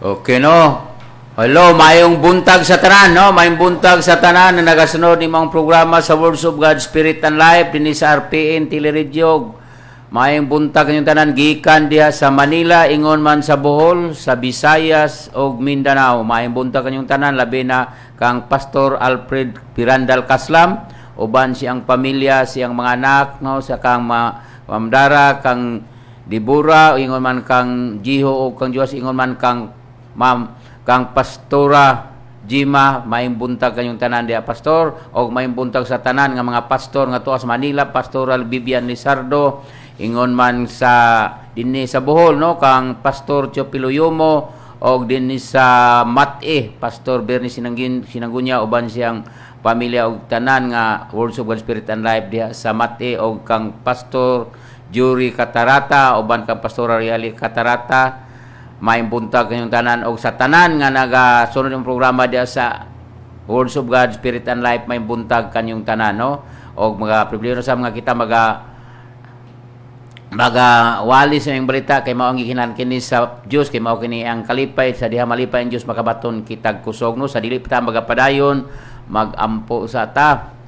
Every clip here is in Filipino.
Okay no. Hello, mayong buntag sa tanan, no? Mayong buntag sa tanan na nagasunod ni mga programa sa Words of God, Spirit and Life dinhi sa RPN Teleradyo. Mayong buntag kanyang tanan gikan diha sa Manila, ingon man sa Bohol, sa Visayas ug Mindanao. Mayong buntag kanyang tanan labi na kang Pastor Alfred Pirandal Kaslam, uban siyang pamilya, siyang mga anak, no? Sa kang Mamdara, kang Dibura, ingon man kang Jiho ug kang Diyos, ingon man kang kang Pastora Jima, maayong buntag kanyong tanan diha pastor, o maayong buntag sa tanan nga mga pastor nga tuwa sa Manila, Pastoral Bibian Lizardo, ingon man sa dinhi sa Bohol, no, kang Pastor Chopiloyomo, o dinhi sa Mate, Pastor Bernie Sinangunya, uban siyang pamilya og tanan nga Words of God, Spirit and Life diha sa Mate, o kang Pastor Jury Catarata, uban kang Pastor Ariali Catarata. May buntag kanyang tanan o sa tanan nga nagasunod yung programa diya sa Words of God, Spirit and Life, may buntag kanyang tanan, no? O mga problema sa mga kita wali sa yung balita kay mao ang gihinan kini sa Dios, kay mao kini ang kalipay sa diha malipay ang Dios makabaton kitag kusog, no? Sa dili ta magapadayon magampo sa ta.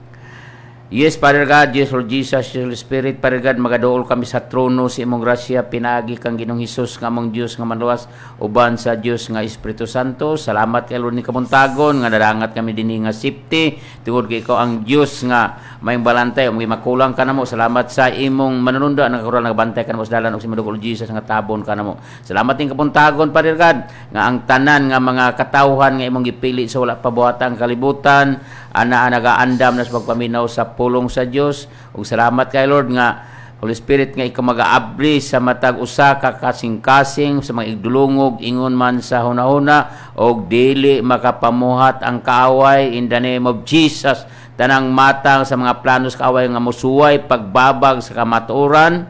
Yes, Father God, yes, Lord Jesus, Holy Spirit, Father God, magaduol kami sa trono sa imong grasya, pinagi kang Ginoong Hesus nga among Dios nga maluwas, uban sa Dios nga Espiritu Santo. Salamat kay Lord ni kamuntagon nga nadangat kami dinhi nga safety, tungod kay ikaw ang Dios nga may balantay, may makulang ka namo. Salamat sa imong manununda nagakural nagbantay ka namo sa dalan og si Madugol Jesus nga tabon ka namo. Salamat ning kamuntagon, Father God, nga ang tanan nga mga katawhan nga imong gipili sa wala pabuhatang kalibutan, ana nagaandam na sa pagpaminaw sa pulong sa Dios. Ug salamat kay Lord nga Holy Spirit nga ikaw mag-aabli sa matag usa ka kasing-kasing sa mga igdulungog ingon man sa hunahuna og dili makapamuhat ang kaaway in the name of Jesus. Tanang matang sa mga planos kaaway nga mosuway pagbabag sa kamatuoran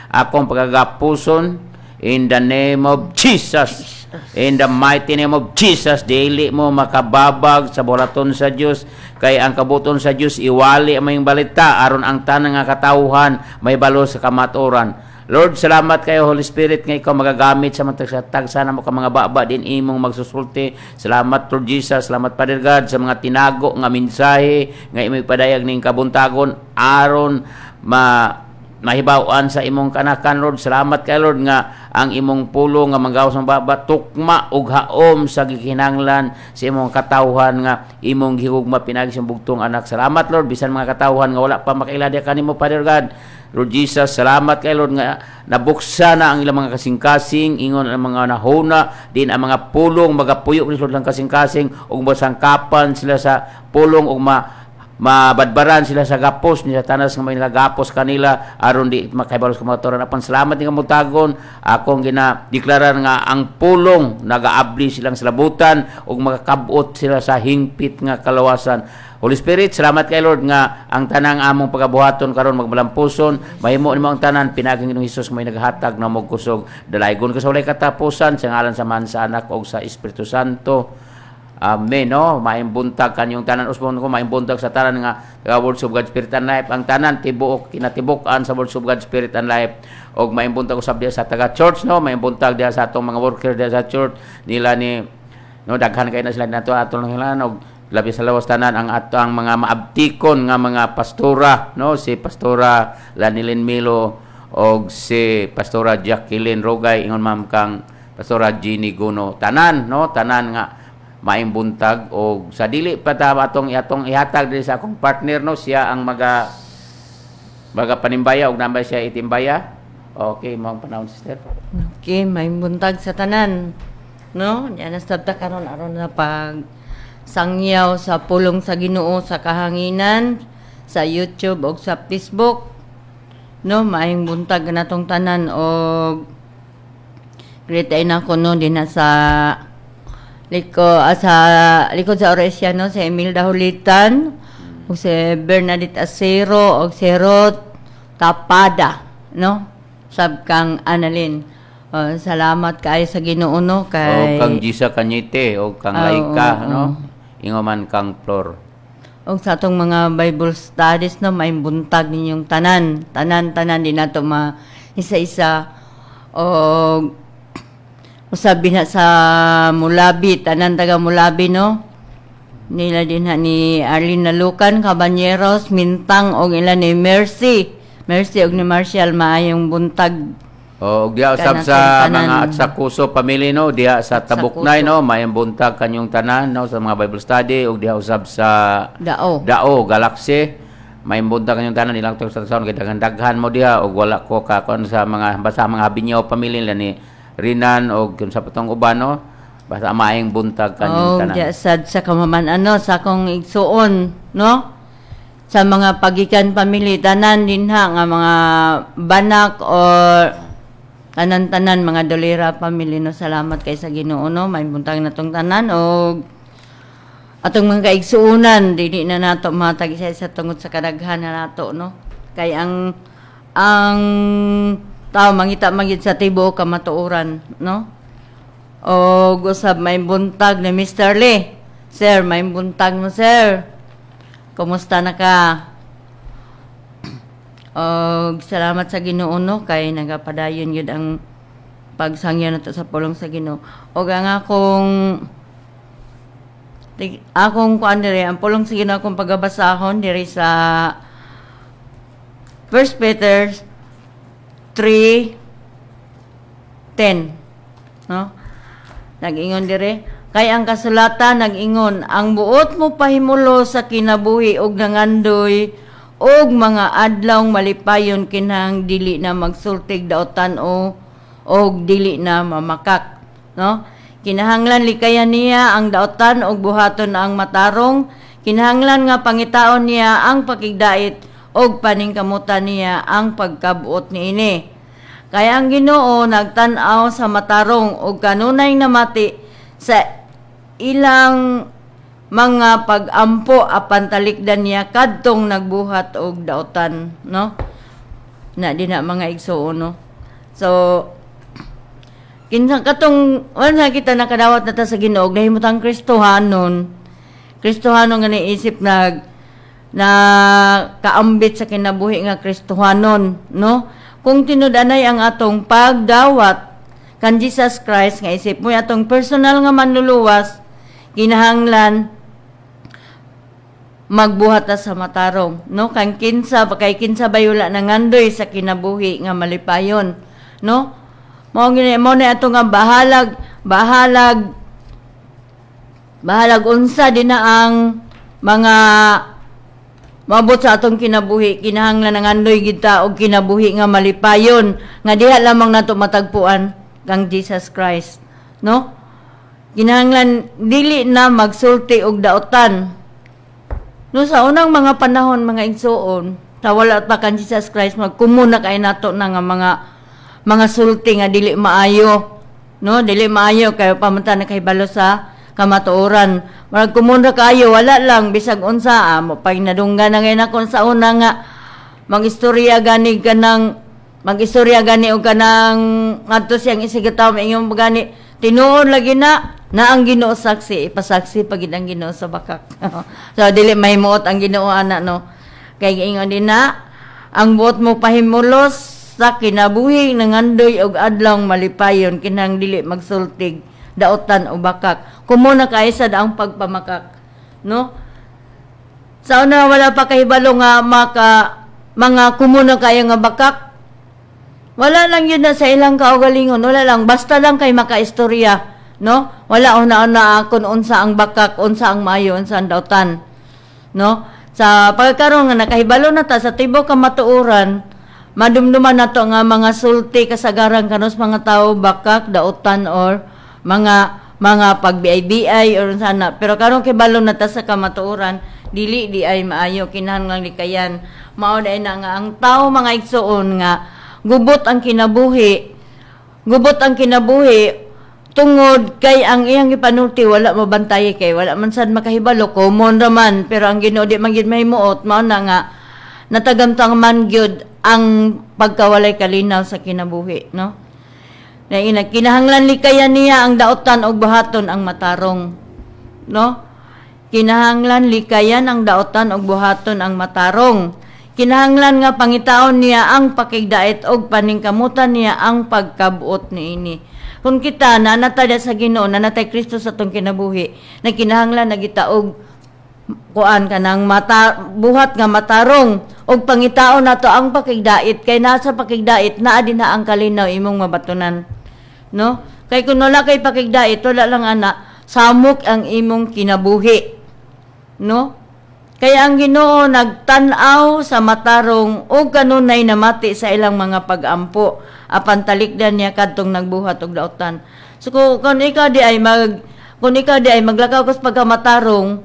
akong pagagapuson in the name of Jesus. In the mighty name of Jesus, dili mo makababag sa bulaton sa Dios, kay ang kabuton sa Dios iwali mayong balita aron ang tanang nga katawhan may balo sa kamatuoran. Lord, salamat kayo Holy Spirit nga ikaw magagamit sa matag sana mo ka mga baba din imong magsusulti. Salamat Lord Jesus, salamat Father God sa mga tinago nga mensahe nga imong padayag ning kabuntagon aron mahibaw-an sa imong kanakan, Lord. Salamat kay Lord nga ang imong pulo nga manggawas ng baba tukma ug haom sa gikinahanglan sa imong katawhan nga imong gihugma pinagi sa bugtong anak. Salamat Lord bisan mga katawhan nga wala pa makailada kanimo Father God. Lord Jesus, salamat kay Lord nga nabuksa na ang ilang mga kasing-kasing, ingon ang mga nahuna, din ang mga pulong magapuyo ni Lord lang kasing-kasing ug masangkapan sila sa pulong ug mabadbaran sila sa gapos ni Satanas nga may nagagapos kanila aron di makaibalos ka mga toran. Apan salamat ni kamutagon akong ginadeklarar nga ang pulong nagaabli silang salabutan ug makakabot sila sa hingpit nga kalawasan. Holy Spirit, salamat kay Lord nga ang tanang among pagabuhaton karon magmalampuson mahimo nimo ang tanan pinaging Ginoong Hesus may naghatag na magkusog dalaygon ka sa walay katapusan sa ngalan sa Man sa Anak ug sa Espiritu Santo. Amen, no? Maayong buntag kanyong tanan usbon ko, maayong buntag sa tanan nga Words of God, Spirit and Life. Ang tanan tibuok kinatibukan sa Words of God, Spirit and Life. Og maayong buntag usab diha sa taga church, no? Maayong buntag diha sa atong mga worker diha sa church nila ni no daghan kay na sila nato atong hilan og labi sa lawas tanan ang atong mga maabtikon nga mga pastora, no? Si Pastora Lanilin Milo og si Pastora Jacqueline Rogay ingon ma'am kang Pastora Ginny Guno. Tanan, no? Tanan nga maayong buntag o sa dili pa ta atong ihatag diri sa akong partner, no, siya ang maga panimbaya og nambay siya itimbaya. Okay, mao panahon sister. Okay, maayong buntag sa tanan, no? Diyan na sabta karon aron na pag sangyaw sa pulong sa Ginoo sa kahanginan sa YouTube o sa Facebook, no? Maayong buntag natong tanan og great ay nako no din sa likod sa Oresiano, si Emil Dahulitan, o si Bernadette Acero, o si Rod Tapada, no? Sab kang Annalyn. Salamat kayo sa Ginoo, no? O kang Gisa Kanyite, o kang Laika, no? Ingoman kang Flor. O sa atong mga Bible studies, no? May buntag ninyong tanan. Tanan din nato isa-isa. O usabi na sa Mulabi, tanan taga Mulabi, no? Nila din ha ni Arlene Nalukan, Caballeros, Mintang, o ila ni Mercy. Mercy og ni Marshall, maayong buntag. O diha usab Kanang sa tanan. mga at sa Kuso family no, diha sa Tabuknay Kuso. no, mayang buntag kanyong tanan no sa mga Bible study ug diha usab sa Dao. Galaxy. May buntag kanyong tanan ilang tong sa taon kay daghan mo diha ug wala ko ka kon sa mga basta mga Habinyaw family nila ni Rinan og kun sa patong uban no. Basta maayong buntag kanyong tanan. Diya sad sa kamaman sa akong igsuon, no? Sa mga pagikan pamilya tanan din ha nga mga banak or tanan-tanan mga Dolera family, no? Salamat kay sa Ginoo, no? May buntag na tong tanan og atong mga kaigsuunan dili na nato matag isa tungod sa kadaghan na nato, no? Kay ang tao mangita magid sa tibuok kamatuoran, no? O gusab may buntag ni Mr. Lee. Sir, may buntag mo, sir. Kumusta na ka? O salamat sa Ginoo, no? Kay nagapadayon yun ang pagsangya nato sa pulong sa Ginoo. O nga akong kuan diri ang pulong sa Ginoo akong pagabasahon diri sa 1 Peter 3:10, no? Nag-ingon dire, kay ang kasulatan nag-ingon, ang buot mo pahimulo sa kinabuhi og nangandoy og mga adlawng malipayon kinahang dili na magsultig daotan og dili na mamakak, no? Kinahanglan likayan niya ang daotan og buhaton ang matarong, kinahanglan nga pangitaon niya ang pakigdait og paningkamutan niya ang pagkabuot niini. Kaya ang Ginoo nagtan-aw sa matarong og kanunay namati sa ilang mga pag-ampo apan talikdan niya kadtong nagbuhat og daotan, no? Na di na mga igsuon, no? So kinsa katong wala kita nakadawat na ta sa Ginoo nahimutang Kristohanon nga naisip na kaambit sa kinabuhi nga Kristohanon, no? Kung tinud-anay ang atong pagdawat kan Jesus Christ nga isip mo atong personal nga manluluwas, kinahanglan magbuhat ta sa matarong, no? Kay kinsa bayula nangandoy sa kinabuhi nga malipayon, no? Mao na ato nga bahalag unsa din na ang mga maabot sa atong kinabuhi, kinahanglan nangandoy gid ta og kinabuhi nga malipayon nga diha lamang nato matagpuan kang Jesus Christ, no? Kinahanglan dili na magsulti og daotan. No, sa unang mga panahon mga igsuon, sa wala pa kang Jesus Christ magkumuna kay nato na nga mga sulti nga dili maayo, no? Dili maayo kay pamanta na kay balo sa kamatuoran. Marag kumunda kayo, wala lang, bisag unsa, mo pag nadungga na ngayon ako sa una nga, mag-istorya gani o kanang, ngadto siyang isigataw, maingong gani, tinuod lagi na ang Ginoo saksi, ipasaksi pagid ang Ginoo sa bakak. So, dili may muot ang Ginoo ana, no? Kaya ingon din na, ang buot mo pahimulos sa kinabuhi, nangandoy og adlawng malipayon, kinang dili magsultig, daotan o bakak. Kumuna kaisa ang pagpamakak, no? Sa una wala pa kahibalo nga mga kumuna kayo nga bakak. Wala lang yun na sa ilang kaugalingon, wala lang basta lang kay makaistorya, no? Wala una kun unsa ang bakak, unsa ang maayo, unsa ang daotan, no? Sa pagkaron nga nakahibalo na ta sa tibuok kamatuoran, madumduman nato nga mga sulti kasagaran kanos mga tao bakak, daotan or mga pag-BI or sana. Pero karon kay balon na ta sa kamatuoran, dili di ay maayo, kinahanglan likayan. Mao na nga ang tao mga igsuon nga gubot ang kinabuhi tungod kay ang iyang ipanulti wala mabantay kay wala man sad makahibalo, common raman, pero ang Ginoo di man gyud mahimuot. Mao na nga natagamtang man gyud ang pagkawalay kalinaw sa kinabuhi, no? Na kinahanglan likayan niya ang daotan og buhaton ang matarong, no? Kinahanglan likayan ang daotan og buhaton ang matarong. Kinahanglan nga pangitaon niya ang pakigdait og paningkamutan niya ang pagkabuot niini. Kung kita nanatay sa Ginoo, nanatay Kristo sa atong kinabuhi, na kinahanglan nagitaog kuan kanang buhat nga matarong og pangitaon nato ang pakigdait, kay nasa pakigdait naa din na ang kalinaw imong mabatunan, no? Kay kung wala kay pakigdait, wala lang ana samok ang imong kinabuhi, no? Kaya ang Ginoo nagtan-aw sa matarong o kanunay namati sa ilang mga pag-ampo apan talikdan niya kadtong nagbuhat og daotan. So kung ikaw di ay maglakaw kas pagkamatarong,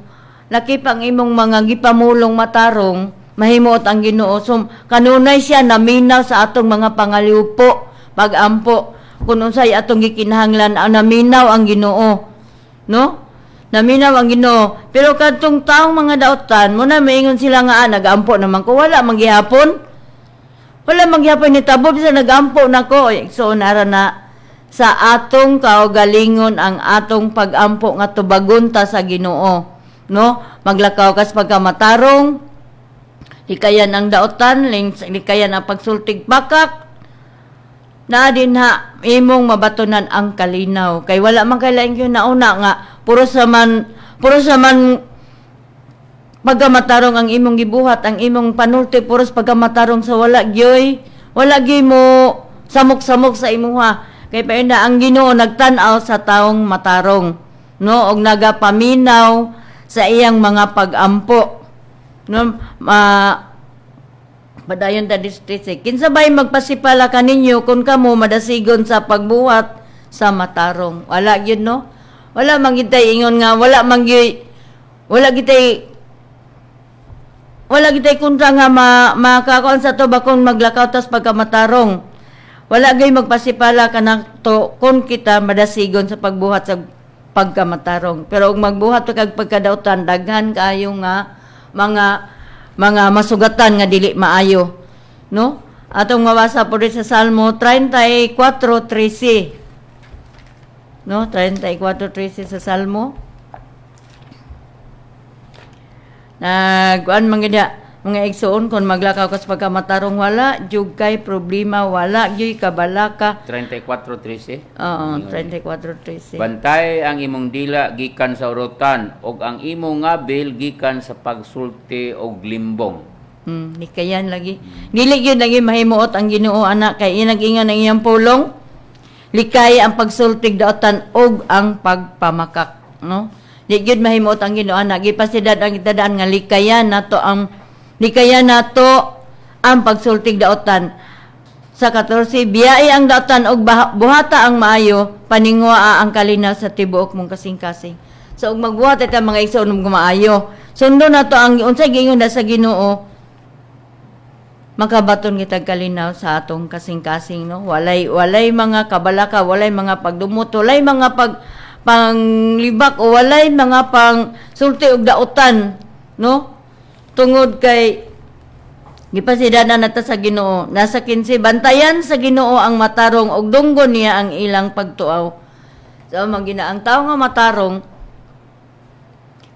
laki pang imong mga gipamulong matarong, mahimuot ang Ginoo. So kanunay siya naminaw sa atong mga pangaliupo, pag-ampo. Kung unsay atong gikinahanglan, naminaw ang Ginoo, no? Naminaw ang Ginoo. Pero kadtong taong mga daotan, mo na maingon sila nga nag-ampo naman ko, wala manggihapon. Wala manggihapon ni tabo bisa nag-ampo nako. So nara na sa atong kaugalingon ang atong pag-ampo nga tubagon ta sa Ginoo, no? Maglakaw kas pagkamatarong, likayan ang daotan, likayan ang pagsultig pakak, na din ha imong mabatunan ang kalinaw. Kay wala man kailaing yun nauna nga puro sa man pagkamatarong ang imong gibuhat, ang imong panulti puros pagkamatarong sa wala gyoy mo samok-samok sa imuha. Kay paenda ang Ginoo nagtan-aw sa taong matarong, no, og nagapaminaw sa iyang mga pag-ampo, no? Padayon ta district. Kinsa bay magpasipala kaninyo kung kamo madasigon sa pagbuhat sa matarong? Wala gyud, no? Wala man gitay ingon nga wala gitay kontra nga makakuan sa to bakong maglakaw tas pagkamatarong. Wala gay magpasipala kanakto kung kita madasigon sa pagbuhat sa pagkamatarong. Pero ug magbuhat kag pagkadautan, daghan kaayo nga mga masugatan nga dili maayo, no? Atong mabasa po rin sa Salmo 34:13. No, 34:13 sa Salmo. Kuan mga igsoon kon maglakaw kas pagkamatarong, wala jud kay problema, wala gyud kabalaka. 34:13. Oo, 34:13. Bantay ang imong dila gikan sa urutan og ang imong ngabil gikan sa pagsulti og limbong. Nikayan lagi. Dili gyud lagi mahimuot ang Ginoo anak kay inag-ingan ang iyang pulong. Likay ang pagsultig daotan og ang pagpamakak, no? Di gyud mahimuot ang Ginoo anak, gipasidad ang itadaan nga likayan nato ang pagsultig daotan. Sa 14, biyai ang daotan og buhata ang maayo, paningwa ang kalinaw sa tibuok mong kasing-kasing. So og magbuhat ta mga igsoon og maayo. Sundo nato ang unsay giingon sa Ginoo, makabaton kitag kalinaw sa atong kasing-kasing, no? Walay mga kabalaka, walay mga pagdumot, walay mga panglibak o walay mga pang sulti og daotan, no? Tungod kay gipasidanan nata sa Ginoo, nasa 15, bantayan sa Ginoo ang matarong og dunggon niya ang ilang pagtuaw. So ang tawo nga matarong,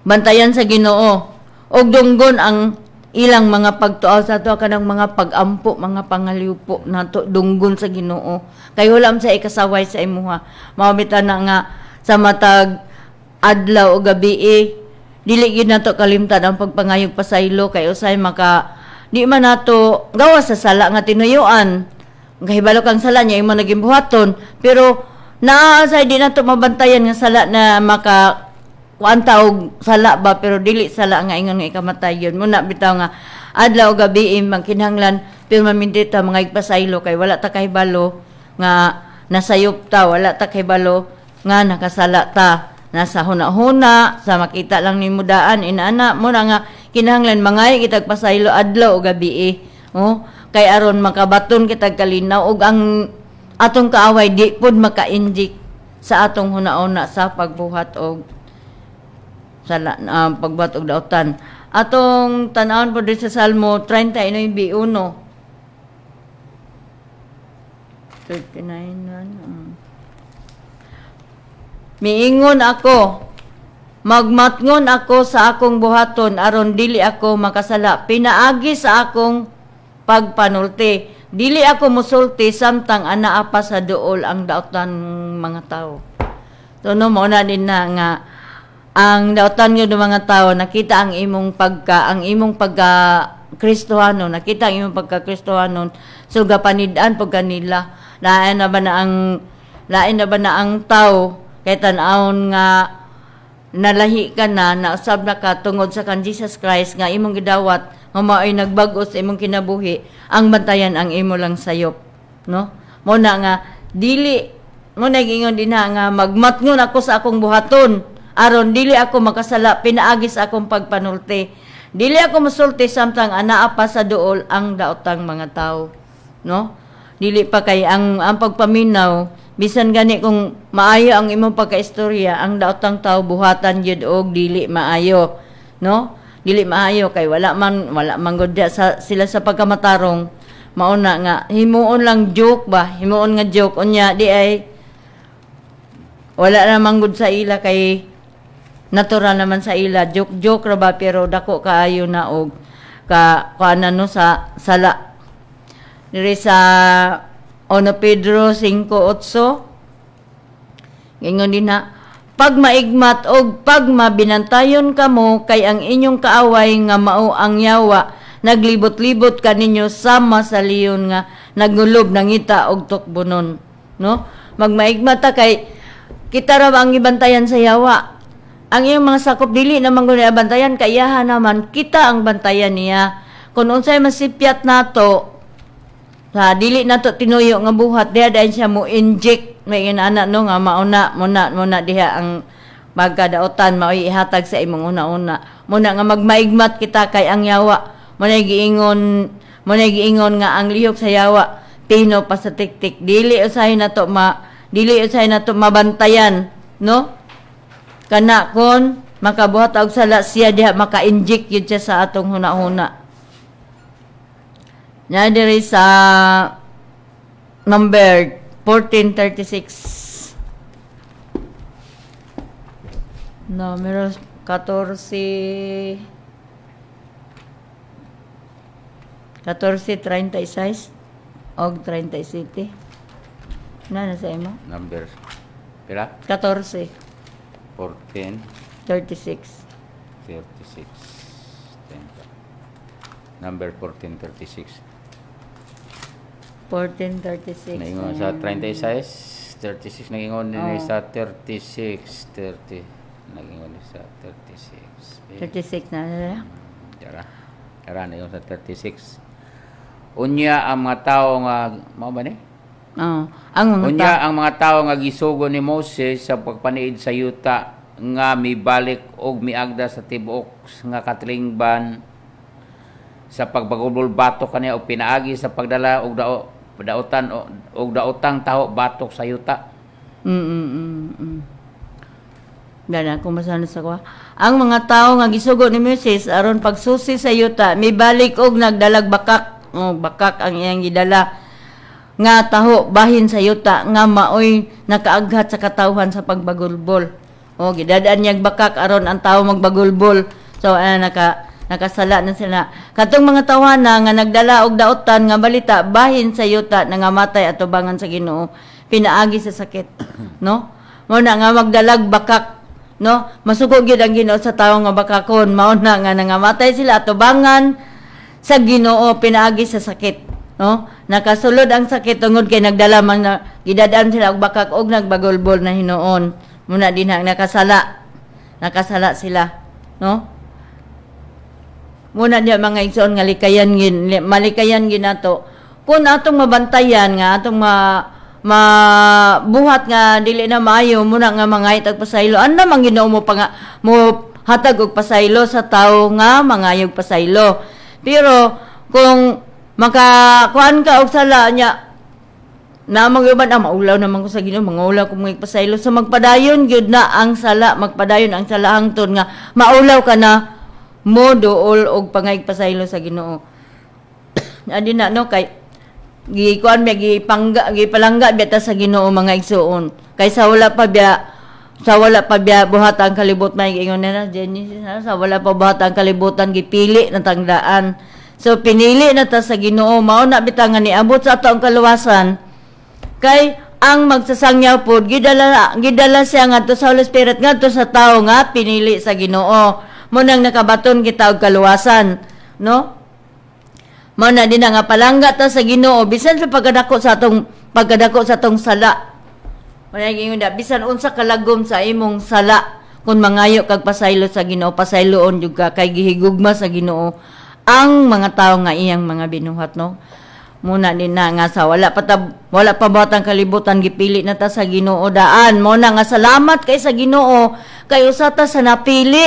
bantayan sa Ginoo og dunggon ang ilang mga pagtuaw sa ato kanang mga pag-ampo, mga pangaliupo nato dunggon sa Ginoo. Kay wala sa ikasaway sa imuha. Maumita na nga sa matag adlaw o gabi dili gyud nato kalimtan ang pagpangayog pasaylo kay usay di man nato gawas sa sala nga tinuyuan. Kahibalo kang sala niya imo naging buhaton, pero naa say di nato mabantayan nga sala na kuanta og sala ba, pero dili sala nga ingon nga ikamatay yun. Muna bitaw nga adlaw o gabi magkinahanglan pero maminti ta mga igpasaylo kay wala ta kahibalo nga nasayop ta, wala ta kahibalo nga nakasala ta. Nasa huna-huna sa makita lang nimo daan inaana mo na nga kinahanglan mangay kitag pasaylo adlaw o gabi kay aron makabaton kitag kalinaw og ang atong kaaway di pud maka-injik sa atong huna-huna sa pagbuhat og pagbuhat og daotan. Atong tan-awon po sa Salmo 39:1. 39. Miingon ako, magmatngon ako sa akong buhaton aron dili ako makasala. Pinaagi sa akong pagpanulti. dili ako musulti samtang anaa pa sa duol ang daotan mga tao. So no mo na din na nga ang daotan ng mga tao nakita ang imong pagka Kristohano, nakita ang imong pagka Kristohano, so gapanidan pag kanila lain na ba na ang tao kay tan-awon nga nalahi ka na nausab na ka tungod sa kan Jesus Christ nga imong gidawat nga mao'y nagbag-o sa imong kinabuhi, ang bantayan ang imo lang sayop, no? Mo na nga dili mo nagingon din nga magmatngon ako sa akong buhaton aron dili ako makasala pinaagi sa akong pagpanulti. Dili ako masulti samtang anaa pa sa duol ang daotang mga tao, no? Dili pa kay ang pagpaminaw bisan gani kung maayo ang imong pagkaistorya, ang daotang tao buhatan gyud og dili maayo, no? Dili maayo kay wala man gud sila sa pagkamatarong, mauna nga himuon lang joke ba, himuon nga joke unya di ay wala namang gud sa ila kay natural naman sa ila, joke ra ba pero dako kaayo na og kuanan no sa sala diri sa 1 Pedro 5:8 ingon din na pag maigmat og pag mabinantayon kamo kay ang inyong kaaway nga mao ang yawa naglibot-libot kaninyo sama sa leon nga nagulob nangita og tukbonon, no? Magmaigmat ta kay kita ra ang gibantayan sa yawa. Ang iyong mga sakop dili naman gud bantayan kay yaha naman kita ang bantayan niya. Kung unsay masipyat nato sa dili nato tinuyo nga buhat diha dayon siya mo inject may inana no nga mauna diha ang magkadaotan mao'y ihatag sa imong una-una. Muna nga magmaigmat kita kay ang yawa mo na giingon nga ang lihok sa yawa pino pa sa tiktik dili usahay nato mabantayan, no? Kana kon makabuhat og sala siya diha maka-inject yun siya sa atong huna-huna. Na diri sa number 1436. Numero 14:36 og 37. Na sa imo? Number pila? 14 14 36. 36 number 1436 14:36. naingon sa 36 36 nagingon din sa 36 30 nagingon din sa 36 36 na. Dara na yung sa 36 unya ang mga tao nga mao ba ni? Ang mga tao nga gisugo ni Moses sa pagpaniid sa yuta nga mibalik og miagda sa tibuok nga katlingban sa pagbagulbol batok kaniya og pinaagi sa pagdala og daotang taho batok sa yuta. Dala kung masana sa kwa. Ang mga tao nga gisugo ni Moses aron pagsusi sa yuta mibalik og nagdalag bakak. Bakak ang iyang gidala nga taho bahin sa yuta nga maoy nakaaghat sa katawhan sa pagbagulbol. Gidadaan niyag bakak aron ang tawo magbagulbol. So nakasala na sila. Katong mga tawana nga nagdala og daotan nga balita bahin sa yuta nga matay atubangan sa Ginoo pinaagi sa sakit, no? Mao na nga magdalag bakak, no? Masuko gyud ang Ginoo sa tawo nga bakakon. Mao na nga nangamatay sila atubangan sa Ginoo pinaagi sa sakit. No, nakasulod ang sakit tungod kay nagdala man na gidadaan sila og bakak og nagbagulbol na hinuon. Muna din nakasala sila, no? Muna diya mga igsoon nga malikayan gin nato. Kung atong mabantayan nga atong mabuhat nga dili na maayo muna nga mangayt og pasaylo. Ano man Ginoo mo pa nga mo hatag og pasaylo sa tawo nga mangayog pasaylo. Pero kung makakuan ka og sala nya na magyuban maulaw naman ko sa Ginoo mangaulaw ko mga pasaylo so magpadayon gyud na ang sala magpadayon ang sala hangtod nga maulaw ka na mo duol og pangayg pasaylo sa Ginoo. Adi na no kay gikuan gipalangga beta sa Ginoo mga igsuon kay sa wala pa biya buhat ang kalibot may ingon na Genesis sa wala pa buhat ang kalibutan gipili na tangdaan So pinili na ta sa Ginoo, mao na bitangan ni abot sa ato ang kaluwasan. Kay ang magsasangyaw pod gidala siya ngadto sa Holy Spirit ngadto sa tawo nga pinili sa Ginoo. Mo nang nakabaton kita og kaluwasan, no? Mao na din nga palangga ta sa Ginoo bisan sa pagkadako sa atong sala. Managing unda bisan unsa kalagom sa imong sala kun mangayo kag pasaylo sa Ginoo, pasayloon jud ka kay gihigugma sa Ginoo ang mga tao nga iyang mga binuhat, no? Muna din na nga sa wala pa batang kalibutan gipili na ta sa Ginoo daan. Mo na nga salamat kay sa Ginoo kay usa ta sa napili.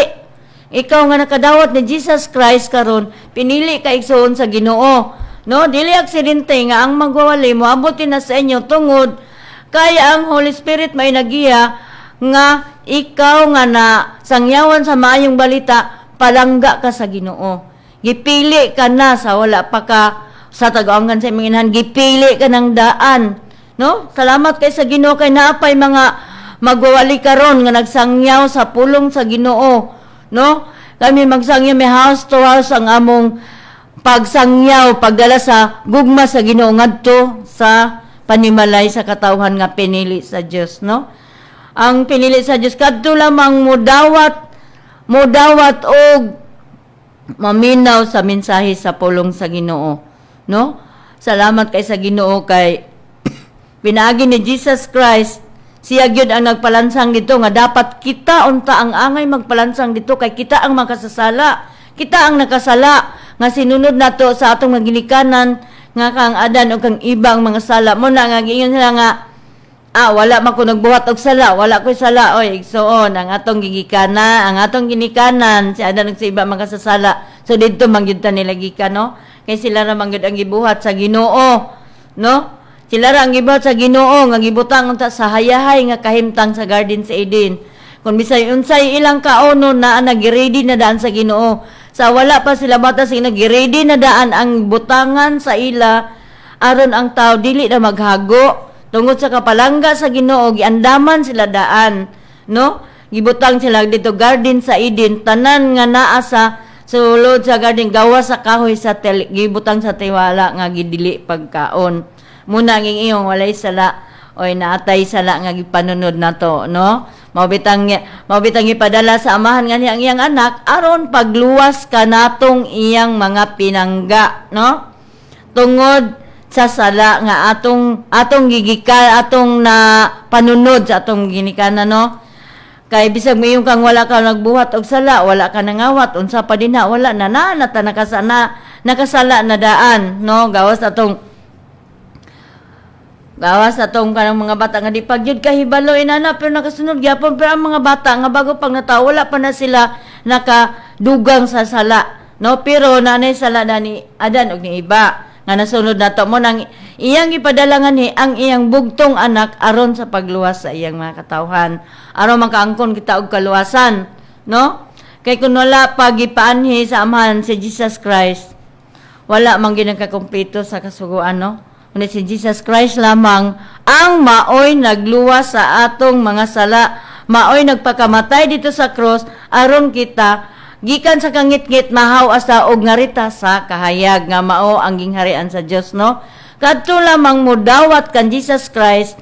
Ikaw nga nakadawat ni Jesus Christ karon, pinili ka igsoon sa Ginoo. No, dili aksidente nga ang magwawali mo abutin na sa inyo tungod kay ang Holy Spirit may nagiya nga ikaw nga na sangyawan sa maayong balita, palangga ka sa Ginoo. Gipili ka na sa wala pa ka sa tagaangan sa imong inahan, gipili ka ng daan, no? Salamat kay sa Ginoo kay naapay mga magwawali karon nga nagsangyaw sa pulong sa Ginoo, no? Kami magsangyaw may house to house ang among pagsangyaw, pagdala sa gugma sa Ginoo ngadto sa panimalay sa katawhan nga pinili sa Dios, no? Ang pinili sa Dios kadto lamang modawat og maminaw sa mensahe sa pulong sa Ginoo, no? Salamat kay sa Ginoo kay pinaagi ni Jesus Christ siya gyud ang nagpalansang dito nga dapat kita unta ang angay magpalansang dito kay kita ang makasasala, kita ang nakasala nga sinunod nato sa atong maginikanan nga kang Adan o kang ibang mga sala mo na nga giingon sila nga wala man ko nagbuhat og sala, wala ko sala, oy, igsoon ang atong gigikana, ang atong ginikanan, si Adan ug sa iba mga sasala. So didto man gyud ta nila gikan, no? Kay sila ra man gyud ang gibuhat sa Ginoo, no? Sila ra ang gibuhat sa Ginoo nga gibutang unta sa hayahay nga kahimtang sa Garden sa Eden. Kung bisay unsay ilang kaono na nag-ready na daan sa Ginoo, sa wala pa sila bata sing nag-ready na daan ang butangan sa ila aron ang tao dili na maghago. Tungod sa kapalangga sa Ginoo, giandaman sila daan, no? Gibutang sila dito Garden sa Eden, tanan nga naa sa sulod sa garden gawa sa kahoy sa gibutang sa tiwala nga gidili pagkaon. Muna ang iyong walay sala oy naatay sala nga gipanunod nato, no? Mabitang ipadala sa amahan nga ang iyang anak aron pagluwas kanatong iyang mga pinangga, no? Tungod sa sala nga atong gigika atong na panunod sa atong ginikanan, no? Kay bisag mayong kang wala ka nagbuhat og sala, wala ka nangawat unsa pa dinha, wala na nakasala na daan, no? Gawas atong kanang mga bata nga di pagyud kahibalo inana pero nakasunod gyapon pero ang mga bata nga bago pag natawo wala pa na sila nakadugang sa sala, no? Pero nanay sala na ni Adan og ni iba nga nasunod nato mo nang iyang ipadalangan ni ang iyang bugtong anak aron sa pagluwas sa iyang mga katawhan aron makaangkon kita og kaluwasan, no? Kay kun wala pa gipaanhi sa amahan si Jesus Christ wala man gyud nagkakumpleto sa kasuguan, no? Kundi si Jesus Christ lamang ang maoy nagluwas sa atong mga sala, maoy nagpakamatay dito sa cross aron kita gikan sa kangit-ngit mahaw asa og ngarita sa kahayag nga mao ang gingharian sa Dios, no? Kadto lamang mo dawat kan Jesus Christ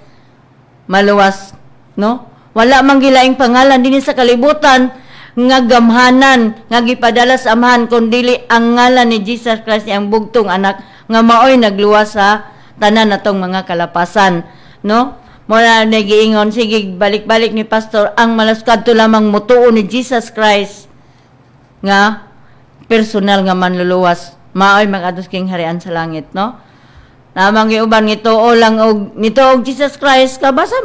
maluwas, no? Wala man gilaing pangalan dinhi sa kalibutan nga gamhanan nga gipadala sa amahan kundi ang ngalan ni Jesus Christ ang bugtong anak nga maoy nagluwas sa tanan natong mga kalapasan, no? Muna nagiingon sige balik-balik ni pastor ang malaskad to lamang mutuo ni Jesus Christ nga personal nga manluluwas maoy mag-adus king harian sa langit, no? Namang giuban ngituo lang og nituog Jesus Christ kabasa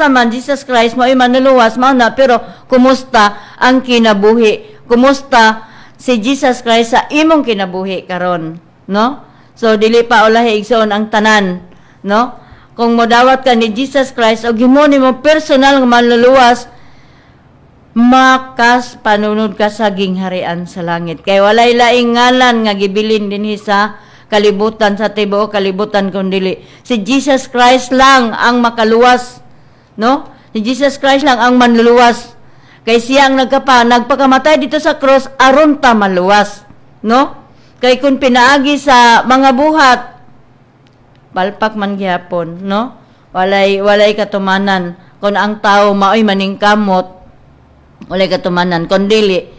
man Jesus Christ maoy manluluwas mao na pero kumusta ang kinabuhi, kumusta si Jesus Christ sa imong kinabuhi karon, no? So dili pa ulahi igsoon ang tanan, no? Kung modawat ka ni Jesus Christ og himo nimo personal nga manluluwas makas panunod ka sa gingharian sa langit. Kay walay laing ngalan nga gibilin dinhi sa kalibutan sa tibuok kalibutan kundi si Jesus Christ lang ang makaluwas, no? Si Jesus Christ lang ang manluluwas. Kay siya ang nagpakamatay dito sa cross aron ta maluwas, no? Kay kung pinaagi sa mga buhat, palpak man gyapon, no? Walay katumanan. Kung ang tao maoy maningkamot, walay katumanan. Kung dili,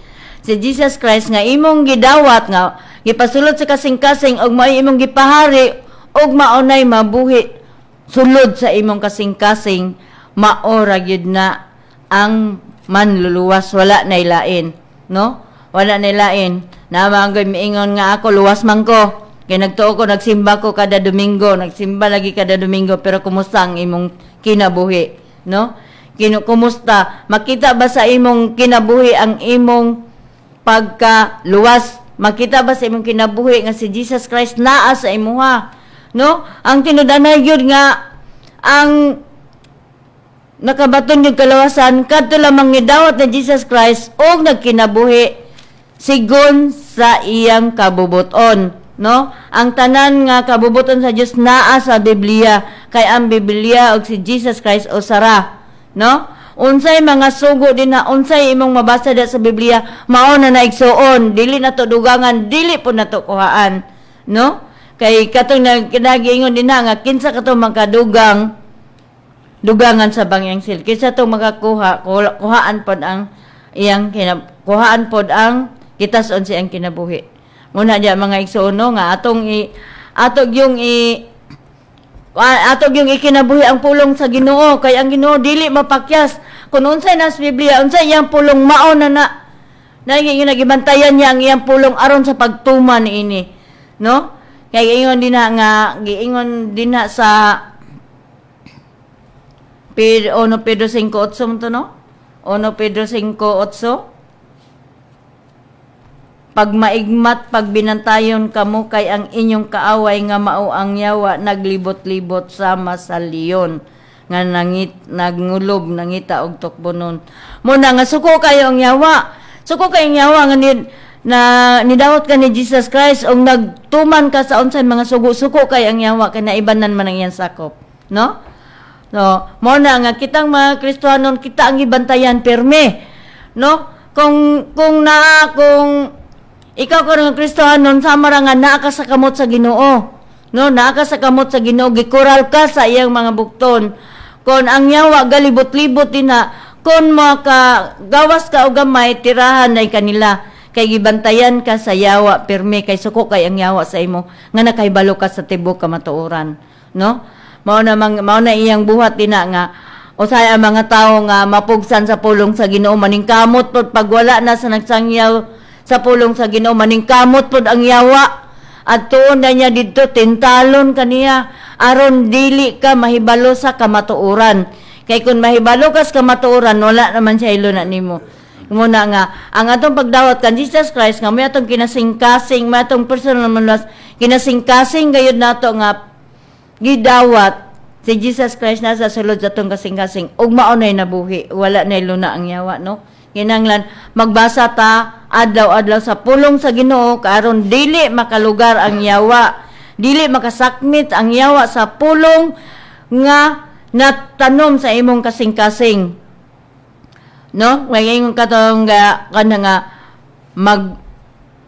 si Jesus Christ nga imong gidawat nga gipasulod sa kasing-kasing og maoy imong gipahari og maunay mabuhi sulod sa imong kasing-kasing, maora gyud na ang manluluwas, wala nay lain, no? Wala nay lain. Namanggoy miingon nga ako luwas man ko. Kay nagtuo ko, nagsimba ko kada Domingo, nagsimba lagi kada Domingo, pero kumusta ang imong kinabuhi, no? Kumusta? Makita ba sa imong kinabuhi ang imong pagkaluwas? Makita ba sa imong kinabuhi nga si Jesus Christ naa sa imuha, no? Ang tinudanay gyud nga ang nakabaton yung kalawasan kadto lamang gidawat ni Jesus Christ og nagkinabuhi sigon sa iyang kabubuton, no? Ang tanan nga kabubuton sa Dios naa sa Biblia, kay ang Biblia og si Jesus Christ usara, no? Unsay mga sugo din na unsay imong mabasa da sa Biblia, mao na naigsuon, dili na to dugangan, dili po na to kuhaan, no? Kay katong kinagiingon din na nga kinsa kato magkadugang dugangan sa bangyang sil. Kisa to makakuha, kuhaan pod ang iyang kuhaan pod ang kitason siyang kinabuhi. Muna diya mga igsuono nga atong yung ikinabuhi ang pulong sa Ginoo, kay ang Ginoo dili mapakyas. Kung unsay nas Biblia, unsay iyang pulong mao na nagibantayan niya ang iyang pulong aron sa pagtuman ini, no? Kay giingon din na sa Pedro 5:8 mo to, no? 1 Pedro 5:8. Pag maigmat, pag binantayon kamo kay ang inyong kaaway nga mao ang yawa naglibot-libot sama sa leon nga nagngulob nangita og tukbonon. Muna nga suko kayo ang yawa. Suko kayo ang yawa nga nidawat ka ni Jesus Christ og nagtuman ka sa unsay mga suko kayo ang yawa kay naibanan man ang iyang sakop, no? No, mo na nga kitang mga Kristiyanon kita ang gibantayan perme, no? Kung ikaw ka nga Kristiyanon sama ra nga naa ka sa kamot sa Ginoo, no? Naa ka sa kamot sa Ginoo, gikural ka sa iyang mga bukton. Kung ang yawa galibot-libot din na, kung gawas ka o gamay tirahan ay kanila, kay gibantayan ka sa yawa perme, kay suko kay ang yawa sa imo nga nakaibalo ka sa tibok kamatuoran, no? Mao na iyang buhat din nga usay ang mga tawo nga mapugsan sa pulong sa Ginoo maningkamot pod pag wala na sa nagsangyaw sa pulong sa Ginoo maningkamot pod ang yawa at tuon na niya didto tintalon kaniya aron dili ka mahibalo sa kamatuoran. Kay kun mahibalo ka sa kamatuoran wala naman siya ilo na nimo. Muna nga ang atong pagdawat kan Jesus Christ nga may atong kinasingkasing, may atong personal manulas kinasingkasing gayud nato nga gidawat si Jesus Christ na sa sulod sa itong kasing-kasing ug maunay nabuhi, wala na luna ang yawa, no? Kinanglan magbasa ta adlaw-adlaw sa pulong sa Ginoo karon dili makalugar ang yawa, dili makasakmit ang yawa sa pulong nga natanom sa imong kasing-kasing, no? Ngayon katong kana nga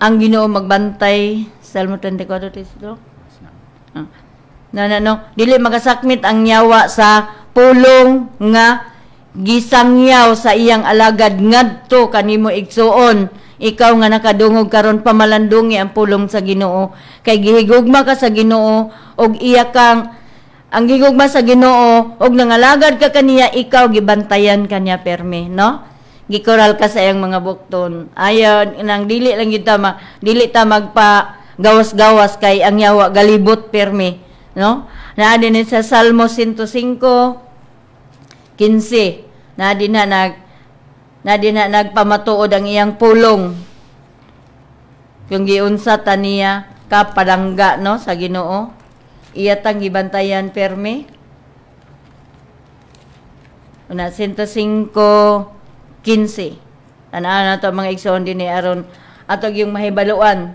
ang Ginoo magbantay, Salmo 34:3. Dili makasakmit ang yawa sa pulong nga gisangyaw sa iyang alagad ngadto kanimo igsuon. Ikaw nga nakadungog karon pamalandungi ang pulong sa Ginoo, kay gihigugma ka sa Ginoo og iya kang ang gigugma sa Ginoo og nangalagad ka kaniya, ikaw gibantayan kaniya perme, no? Gikoral ka sa iyang mga bukton. Ayon nang dili ta magpa gawas-gawas kay ang yawa galibot perme, no? Na din sa Salmo 105:15 na nagpamatuod ang iyang pulong kung giunsa taniya kapalangga, no, sa Ginoo, iya tang gibantayan perme. Una 105:15 ana to mga igsoon din ni aron atog yung mahibaluan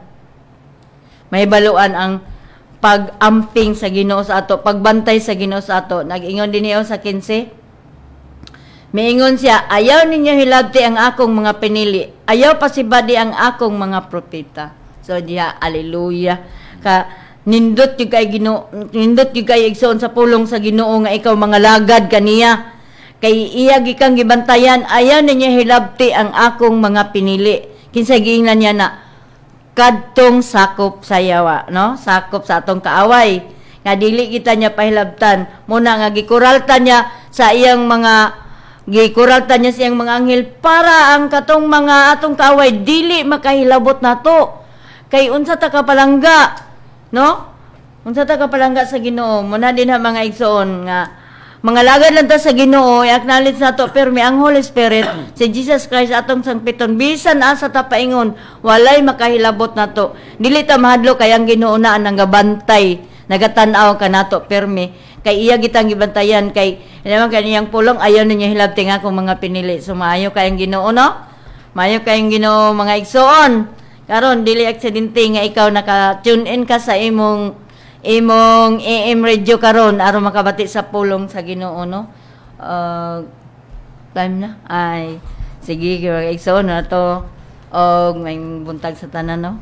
ang pag-amping sa Ginoo sa ato, pagbantay sa Ginoo sa ato. Nag-ingon din niyo sa 15. Miingon siya, ayaw ninyo hilabti ang akong mga pinili. Ayaw pasibadi ang akong mga propeta. So diya, hallelujah. Nindot yung kay Ginoo, nindot yung kay igsoon sa pulong sa Ginoo nga ikaw mga lagad kaniya. Kay iya gikang gibantayan, ayaw niya hilabti ang akong mga pinili. Kinsa giingnan niya na kadtong sakop sa yawa, no? Sakop sa atong kaaway. Nga dili kita niya pahilabtan. Muna nga gikuralta niya sa iyang mga gikuralta niya sa iyang mga anghel para ang katong mga atong kaaway dili makahilabot nato. Kay unsa ta kapalangga, no? Unsa ta kapalangga sa Ginoo. Muna din ha mga igsoon nga mga lagad lang ta sa Ginoo, i-acknowledge nato pero may ang Holy Spirit, si Jesus Christ atong sangpiton, bisan asa ta paingon, walay makahilabot nato. Dili ta mahadlo kay ang Ginoo na ang gabantay, nagatanaw ka nato permi, kay iya gitang gibantayan kay naman kaniyang pulong ayaw niya hilabti nga akong mga pinili. So maayo kay ang Ginoo, no? Maayo kay ang Ginoo mga igsoon. Karon dili aksidente nga ikaw naka-tune in ka sa imong AM radio karon aron makabati sa pulong sa Ginoo, no? Time na ay sige mga igsoon na to og may buntag sa tanan, no?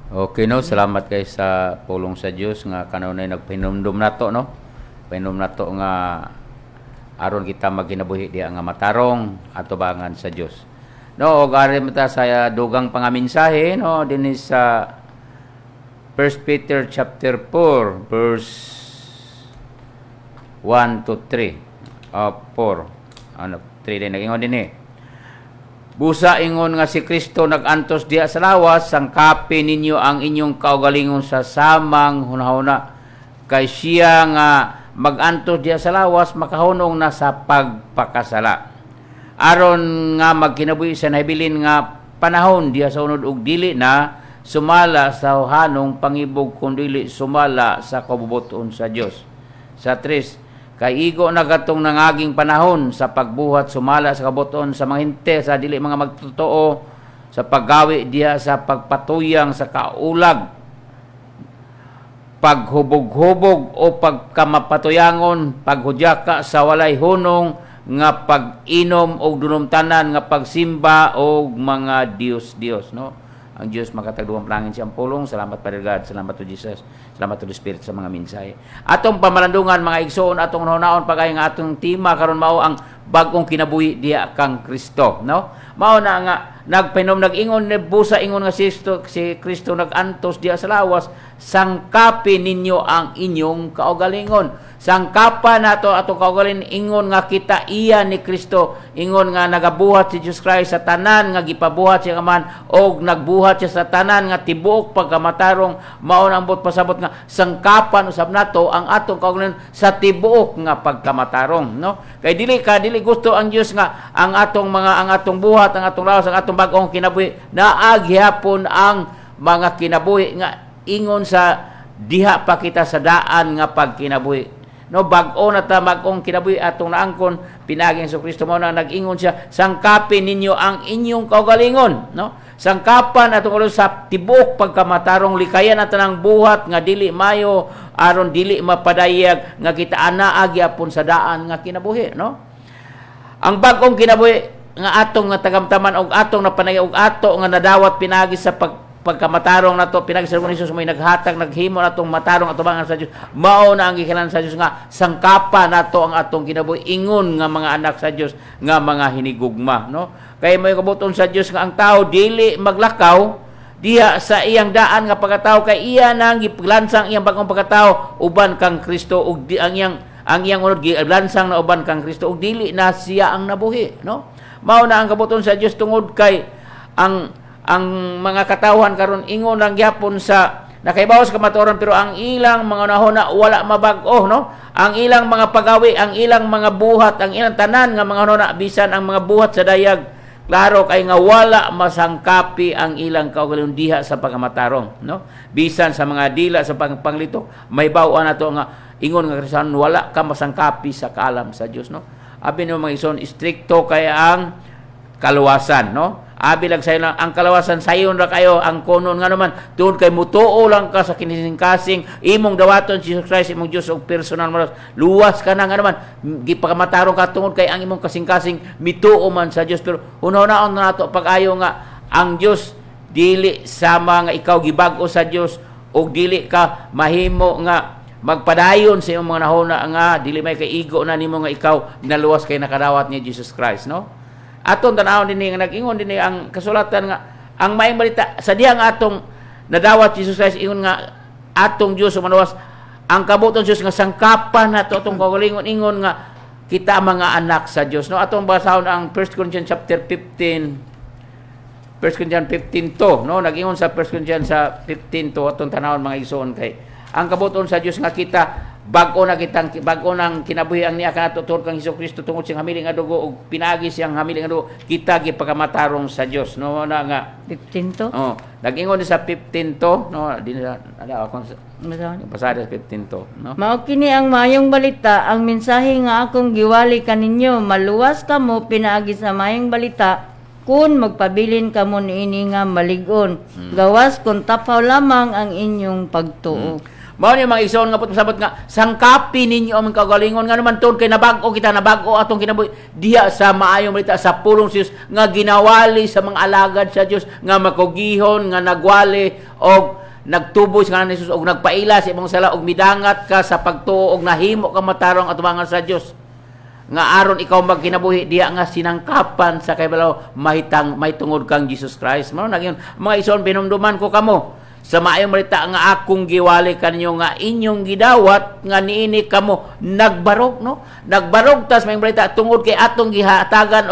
Okay, no, salamat kay sa pulong sa Dios nga kanunay nagpahinumdum nato, no? Pahinom nato nga aron kita magkinabuhi diha nga matarong atubangan sa Dios. No, og ari mata sa dugang pangamensahe, no, dinhi sa 1 Peter chapter 4 verse 1 to 3. 4. Ano, 3 din nagingon din eh. Busa ingon nga si Kristo nagantos diha sa lawas, sangkapi ninyo ang inyong kaugalingon sa samang hunahuna. Kay siya nga magantos diha sa lawas, makahunong na sa pagpakasala. Aron nga magkinabuhi sa nabilin nga panahon diha sa unod ug dili na sumala sa hanong pangibog kundi sumala sa kabubuton sa Dios. Sa 3, kay igo na gatong nangaging panahon sa pagbuhat sumala sa kabubuton sa mga hinte sa dili mga magtotoo sa paggawi diha sa pagpatuyang sa kaulag, paghubog-hubog o pagkamapatuyangon, paghudyaka sa walay hunong nga pag-inom og dunumtanan nga pagsimba og mga Dios, no? Ang Diyos makatagduang plangin siyang pulong. Salamat, Father God. Salamat to Jesus. Salamat to the Spirit sa mga mensahe. Atong pamalandungan, mga igsoon, atong naon pagay nga atong tema karon mao ang bagong kinabuhi diha kang Kristo, no? Mao na nga nagpinom nag-ingon ni busa ingon nga si Kristo nagantos diha sa lawas, sangkapi ninyo ang inyong kaugalingon. Sangkapa nato atong kaugalingon ingon nga kita iya ni Kristo, ingon nga nagabuhat si Jesus Christ sa tanan nga gipabuhat siya man og nagbuhat siya sa tanan nga tibuok pagkamatarong. Mao na ambot pasabot nga sangkapan usab nato ang atong kaugalingon sa tibuok nga pagkamatarong, no? Kay dili gusto ang Dios nga ang atong buhat, ang atong lawas, ang atong bag-ong kinabuhi naaghihapon ang mga kinabuhi nga ingon sa diha pa kita sa daan nga pagkinabuhi, no? Bag-o na ta mag-ong kinabuhi atong naangkon pinaging sa Kristo mo na nag-ingon siya, sangkapin ninyo ang inyong kaugalingon, no? Sangkapan atong ulo sa tibuok pagkamatarong, likayan at tanang buhat nga dili mayo aron dili mapadayag nga kita anaagi apon sa daan nga kinabuhi, no? Ang bag-ong kinabuhi nga atong nga tagamtaman og atong napanay og ato nga nadawat pinagi sa pagkamatarong nato pinagi sa Hesus may naghatag naghimo natong matarong atubangan sa Dios. Mao na ang gikanlan sa Dios nga sangkapa nato ang atong kinabuhi ingon nga mga anak sa Dios nga mga hinigugma, no? Kay may kabuton sa Dios nga ang tao dili maglakaw diha sa iyang daan nga pagkatao, kay iya nang gipaglansang iyang bagong pagkatao uban kang Kristo ug ang iyang unod gilansang na uban kang Kristo ug dili na siya ang nabuhi, no? Mao na ang kabuton sa Dios tungod kay ang mga katawhan karon ingon lang gyapon sa nakaibawas kamatuoran pero ang ilang mga nahuna wala mabag-o, no? Ang ilang mga pagawi, ang ilang mga buhat, ang ilang tanan nga mga nahuna bisan ang mga buhat sa dayag klaro kay nga wala masangkapi ang ilang kaugalingon diha sa pagkamatarong, no? Bisan sa mga dila sa panglito may bawa nato nga ingon nga Kristiyanon wala ka masangkapi sa kaalam sa Dios, no? Abi no mga ison stricto kay ang kaluwasan, no? Abi lang sayo lang ang kalawasan sayon ra kayo ang konon nga naman tuod kay mutuo lang ka sa kinising-kasing imong dawaton si Jesus Christ imong Dios og personal mo luwas ka na nga naman gipakamatarong ka tungod kay ang imong kasing-kasing mituo man sa Dios pero hunahuna nato pag-ayo nga ang Dios dili sama nga ikaw gibag-o sa Dios ug dili ka mahimo nga magpadayon sa imong mga nahuna nga dili may kaigo na nimo nga ikaw naluwas kay nakadawat ni Jesus Christ, no? Aton tan-awon dinhi nga nag-ingon dinhi ang kasulatan nga ang maayong balita sa dihang atong nadawat Jesus Christ ingon nga atong Dios manuwas ang kabuton Dios nga sangkapan nato atong kaugalingon ingon nga kita mga anak sa Dios, no? Atong basahon ang 1 Corinthians chapter 15 1 Corinthians 15:2, no? Nag-ingon sa 1 Corinthians sa 15:2 atong tanawon mga igsoon kay ang kabuton sa Dios nga kita bag-o nang kinabuhi ang niya kanato tungod kang Hesukristo tungod siyang hamiling nga dugo ug pinaagi siyang hamiling nga dugo kita gipagamatarong sa Dios, no? Na nga 15 to. oh nag-ingon sa 15:2, no? Di na ala akong Masahon. pasada 15:2, no? Mao kini ang mayong balita, ang mensahe nga akong giwali kaninyo, maluwas kamo pinaagi sa mayong balita kun magpabilin kamo niini nga malig-on. Gawas kun tapaw lamang ang inyong pagtuo. Mao ni mga igsoon nga pasabot nga sangkapi ninyo ang kagalingon nga naman tuon kay nabag-o kita nabag-o atong kinabuhi diha sa maayong balita sa pulong sa Dios nga ginawali sa mga alagad sa Dios nga makugihon nga nagwali og nagtuboy sa ngalan ni Jesus og nagpaila sa imong sala og midangat ka sa pagtuo og nahimo ka matarong atubangan sa Dios nga aron ikaw magkinabuhi diha nga sinangkapan sa kaybalaw may tungod kang Jesus Christ. Mao naging mga igsoon pinumduman ko kamo sa maayong balita nga akong giwali kanyo nga inyong gidawat nga niini kamo nagbarog, no? Nagbarog tas maayong balita tungod kay atong gihatagan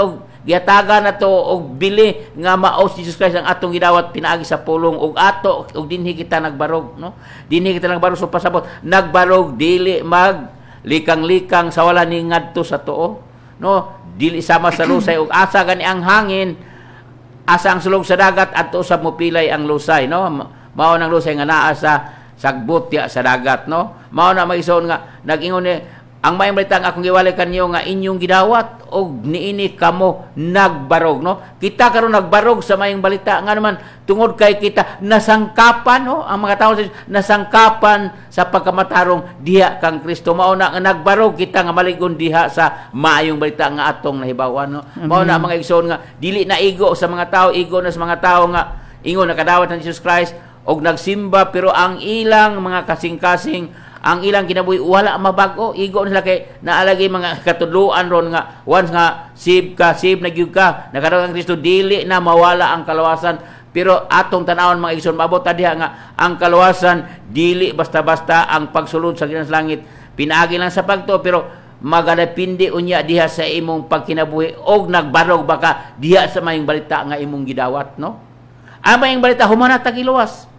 nato og bili nga mao si Jesus Christ ang atong gidawat pinaagi sa pulong og ato og dinhi kita nagbarog, no? Dinhi kita nagbarog so pasabot nagbarog dili mag likang-likang sa wala ni ngadto sa tuo, no? Dili sama sa lusay og asa gani ang hangin asa ang sulog sa dagat adto sa mopilay ang lusay, no? Mao nang lusay nga naa sa sagbot sa dagat, no? Mao na maigsoon nga nag-ingon ni ang maayong balita nga akong giwali kanyo nga inyong gidawat og niini kamo nagbarog, no? Kita karon nagbarog sa maayong balita nga naman tungod kay kita nasangkapan, no? Ang mga tawo nasangkapan sa pagkamatarong diha kang Kristo. Mao na nga nagbarog kita nga maligon diha sa maayong balita nga atong nahibawan, no? Mao na mga igsoon nga dili na igo sa mga tawo, igo na sa mga tawo nga ingon nakadawat ng Jesus Christ og nagsimba pero ang ilang mga kasing-kasing ang ilang kinabuhi wala mabag-o igo nila kay naalagay mga katudloan ron nga once nga save na gyud ka nakadawat ang Kristo dili na mawala ang kalawasan pero atong tan-awon mga igsoon maabot diha nga ang kalawasan dili basta-basta ang pagsulod sa ginas langit pinaagi lang sa pagtuo pero magadapindi unya diha sa imong pagkinabuhi og nagbarog baka diha sa mayong balita nga imong gidawat, no? Ang mayong balita humana tagiluwas.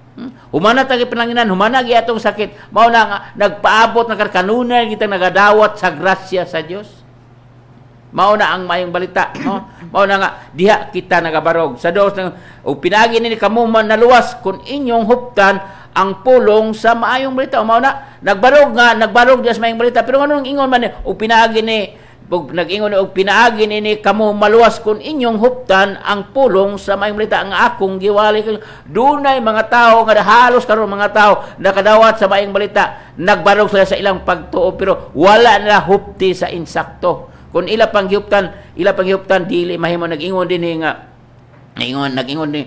Humana tagi pananginan, humana gi atong sakit. Mao na nga nagpaabot ng kanunay kita nagadawat sa grasya sa Dios. Mao na ang mayong balita, no? Mao na nga diha kita nagabarog sa Dios og pinagi ni kamo man naluwas kun inyong huptan ang pulong sa maayong balita. Mao na nagbarog diha sa mayong balita pero nganong ingon man og pinagi ni nag-ingon og pinaagi ni kamo maluwas kun inyong huptan ang pulong sa maayong balita nga akong giwali dunay mga tawo nga halos karon mga tawo nakadawat sa maayong balita nagbarog sila sa ilang pagtuo pero wala nila hupti sa insakto kun ila pang gihuptan dili mahimo nag-ingon dinhi nga nag-ingon ni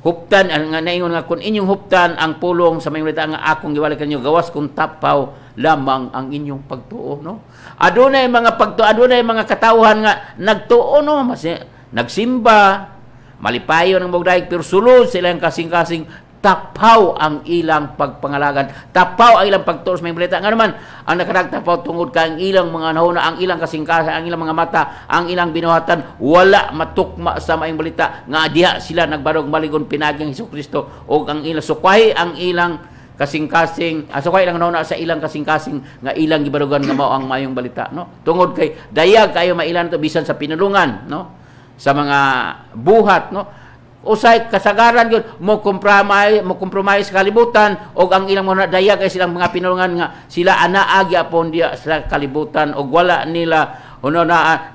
huptan nga naingon nga kun inyong huptan ang pulong sa maayong balita nga akong giwali kanyo gawas kun tapaw lamang ang inyong pagtuo, no? Adunay mga katawhan nga nagtuo, no? Nagsimba, malipayon ang bugdaig pero sulod sila ang kasing-kasing tapaw ang ilang pagpangalagan, tapaw ang ilang pagtuo sa mga balita. Nga naman, ang nakaragtapaw tungod ka ang ilang mga nahuna, ang ilang kasing-kasing, ang ilang mga mata, ang ilang binuhatan, wala matukma sa maayong balita nga diha sila nagbarog maligon pinagyang Hesukristo o ang ilang sukwahi ang ilang kasing-kasing sukwahi lang nauna sa ilang kasing-kasing nga ilang gibarugan nga mao ang maayong balita, no? Tungod kay dayag kayo mailan to bisan sa pinulungan, no? Sa mga buhat, no? Usay kasagaran gyud mo compromise kalibutan og ang ilang mga dayag kay silang mga pinulungan nga sila anaa gyapon diya sa kalibutan og wala nila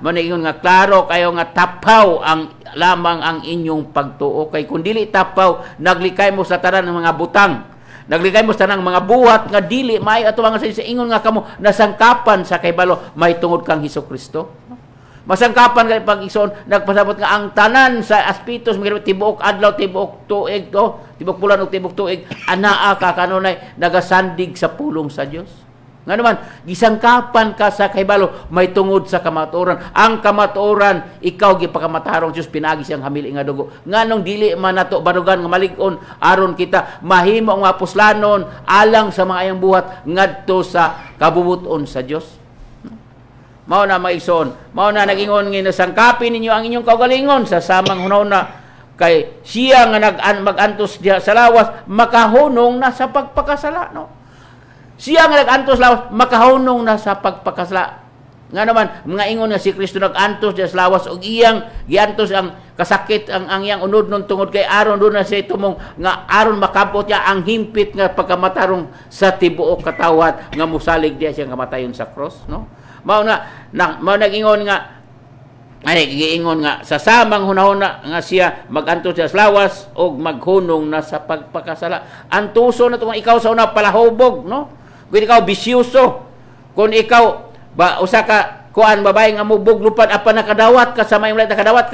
maningon nga klaro kayo nga tapaw ang lamang ang inyong pagtuo kay kun dili tapaw naglikay mo sa tanan ng mga butang nagligay mo sa tanang mga buhat nga dili may atubangan sa ingon nga kamo nasangkapan sa kaybalo may tungod kang Hesukristo. Masangkapan kay pag-igsoon, nagpasabot nga ang tanan sa aspitos tibuok adlaw, tibuok tuig to, tibuok bulan ug tibuok tuig, anaa ka kanunay nagasandig sa pulong sa Dios. Nga naman, gisangkapan ka sa kahibalo, may tungod sa kamatuoran. Ang kamatuoran, ikaw gipakamatarong Diyos, pinagi siyang hamili nga dugo. Nga nung dili man nato barugan nga malig-on, aron kita mahimo ang mapuslanon, alang sa mga ayang buhat, ngadto sa kabubuton sa Diyos. Mao na maigsoon, mao na nagingon nga sangkapin ninyo ang inyong kaugalingon sa samang hunahuna kay siya nga mag-antos diha sa lawas, makahunong na sa pagpakasala, no? Siya nga nag-antos lawas, makahunong na sa pagpakasala. Nga naman, mga ingon nga si Kristo nag-antos diha sa lawas ug iyang giantos ang kasakit ang iyang unod nun tungod kay aron doon na siya tumong nga aron makabot niya ang himpit nga pagkamatarong sa tibuok katawhan nga musalig diha siya kamatayon sa cross, no? Mao nag-ingon nga giingon nga sa samang hunahuna nga siya magantos sa lawas og maghunong na sa pagpakasala. Antuso na tong ikaw sa una palahubog, no? Kung ikaw bisyoso, kung ikaw usa ka kuan babae nga mubog lupad apan nakadawat ka sa may nakadawat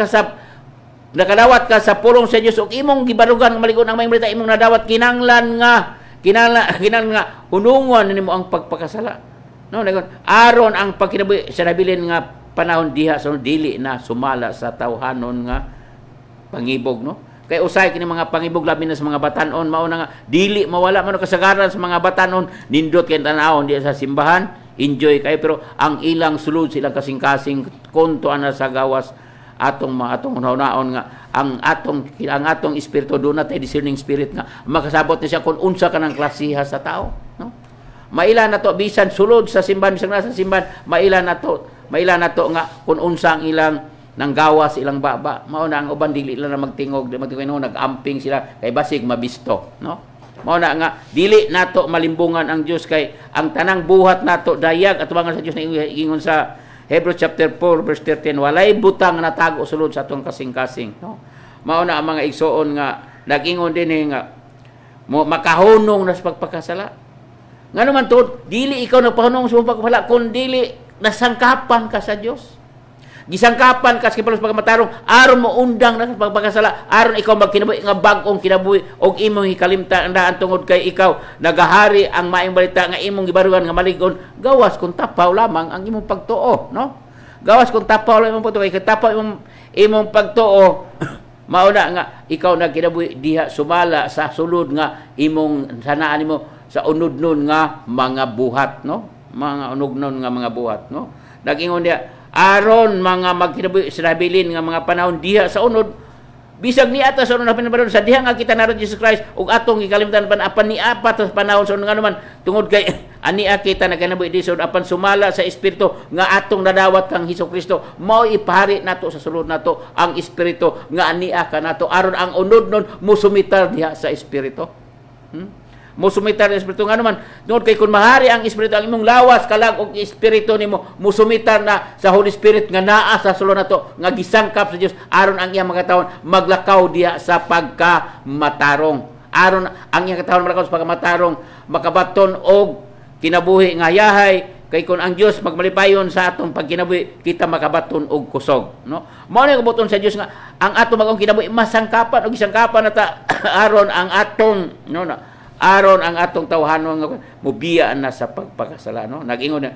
ka sa pulong sa Dios ug imong gibarugan nga maligon ang may malita imong nadawat kinanglan nga hunungon nimo ang pagpakasala. No, aron ang pagkinabuhi sa nabilin nga panahon diha sa dili na sumala sa tawhanon nga pangibog, no? Kay usay kini mga pangibog labi na sa mga batan-on mao na nga dili mawala man kasagaran sa mga batan-on nindot kay tan-awon diha sa simbahan, enjoy kay pero ang ilang sulod silang kasing-kasing konto ana sa gawas atong hunaon nga ang atong espiritu do na tay discerning spirit nga makasabot na siya kung unsa kanang klasiha sa tao, no? Maila na to bisan sulod sa simbahan bisan na sa simbahan maila na to nga kung unsa ang ilang nang gawas ilang baba mao na ang uban dili lang na magtingog nag-amping sila kay basig mabisto, no? Mao na nga dili nato malimbungan ang Dios kay ang tanang buhat nato dayag at bangan sa Dios na ingon sa Hebrews chapter 4 verse 13 walay butang natago sulod sa atong kasing-kasing, no? Mao na ang mga igsoon nga nag-ingon din nga makahunong na sa pagpakasala. Nga naman to, dili ikaw nagpahunong sa pagpakasala, kung dili nasangkapan ka sa Dios. Gisangkapan ka sa kipalos pagmatarong, aron mo undang na sa pagpakasala, aron ikaw magkinabuhi nga bag-ong kinabuhi og imong hikalimtaan tungod kay ikaw nagahari ang maayong balita nga imong gibarugan nga maligon, gawas kung tapaw lamang ang imong pagtuo, no? Gawas kung tapaw lamang imong pagtuo, kay tapaw imong pagtuo mauna nga ikaw nagkinabuhi diha sumala sa sulod nga imong sanaan nimo sa unod nun nga mga buhat, no? Mga unod nun nga mga buhat, no? Nag-ingon diha aron mga magkinabuhi sa nabilin nga mga panahon diha sa unod bisag ni ata sa unod na panahon sa diha nga kita naron Jesus Christ ug atong gikalimtan apan ni apat sa panahon sa unod nga naman tungod kay ani kita nagkinabuhi di sa apan sumala sa espiritu nga atong nadawat kang Hesukristo mao ipahari nato sa sulod nato ang espiritu nga ania ka nato aron ang unod nun musumitar diha sa espiritu. Musumitar ang espiritu nga naman tungod kay kun mahari ang espiritu ang imong lawas kalag og espiritu nimo musumitar na sa Holy Spirit nga naa sa sulod nato nga gisangkap sa Dios aron ang iyang mga taon maglakaw diha sa pagkamatarong aron ang iyang katawon maglakaw sa pagkamatarong makabaton og kinabuhi nga yahay kay kun ang Dios magmalipayon sa atong pagkinabuhi kita makabaton og kusog, no? Mao ni kabuton sa Dios nga ang atong magong kinabuhi masangkapan og gisangkapan nata aron ang atong aron ang atong tawhanon nga mubiyaan na sa pagpakasala, no? Nag-ingon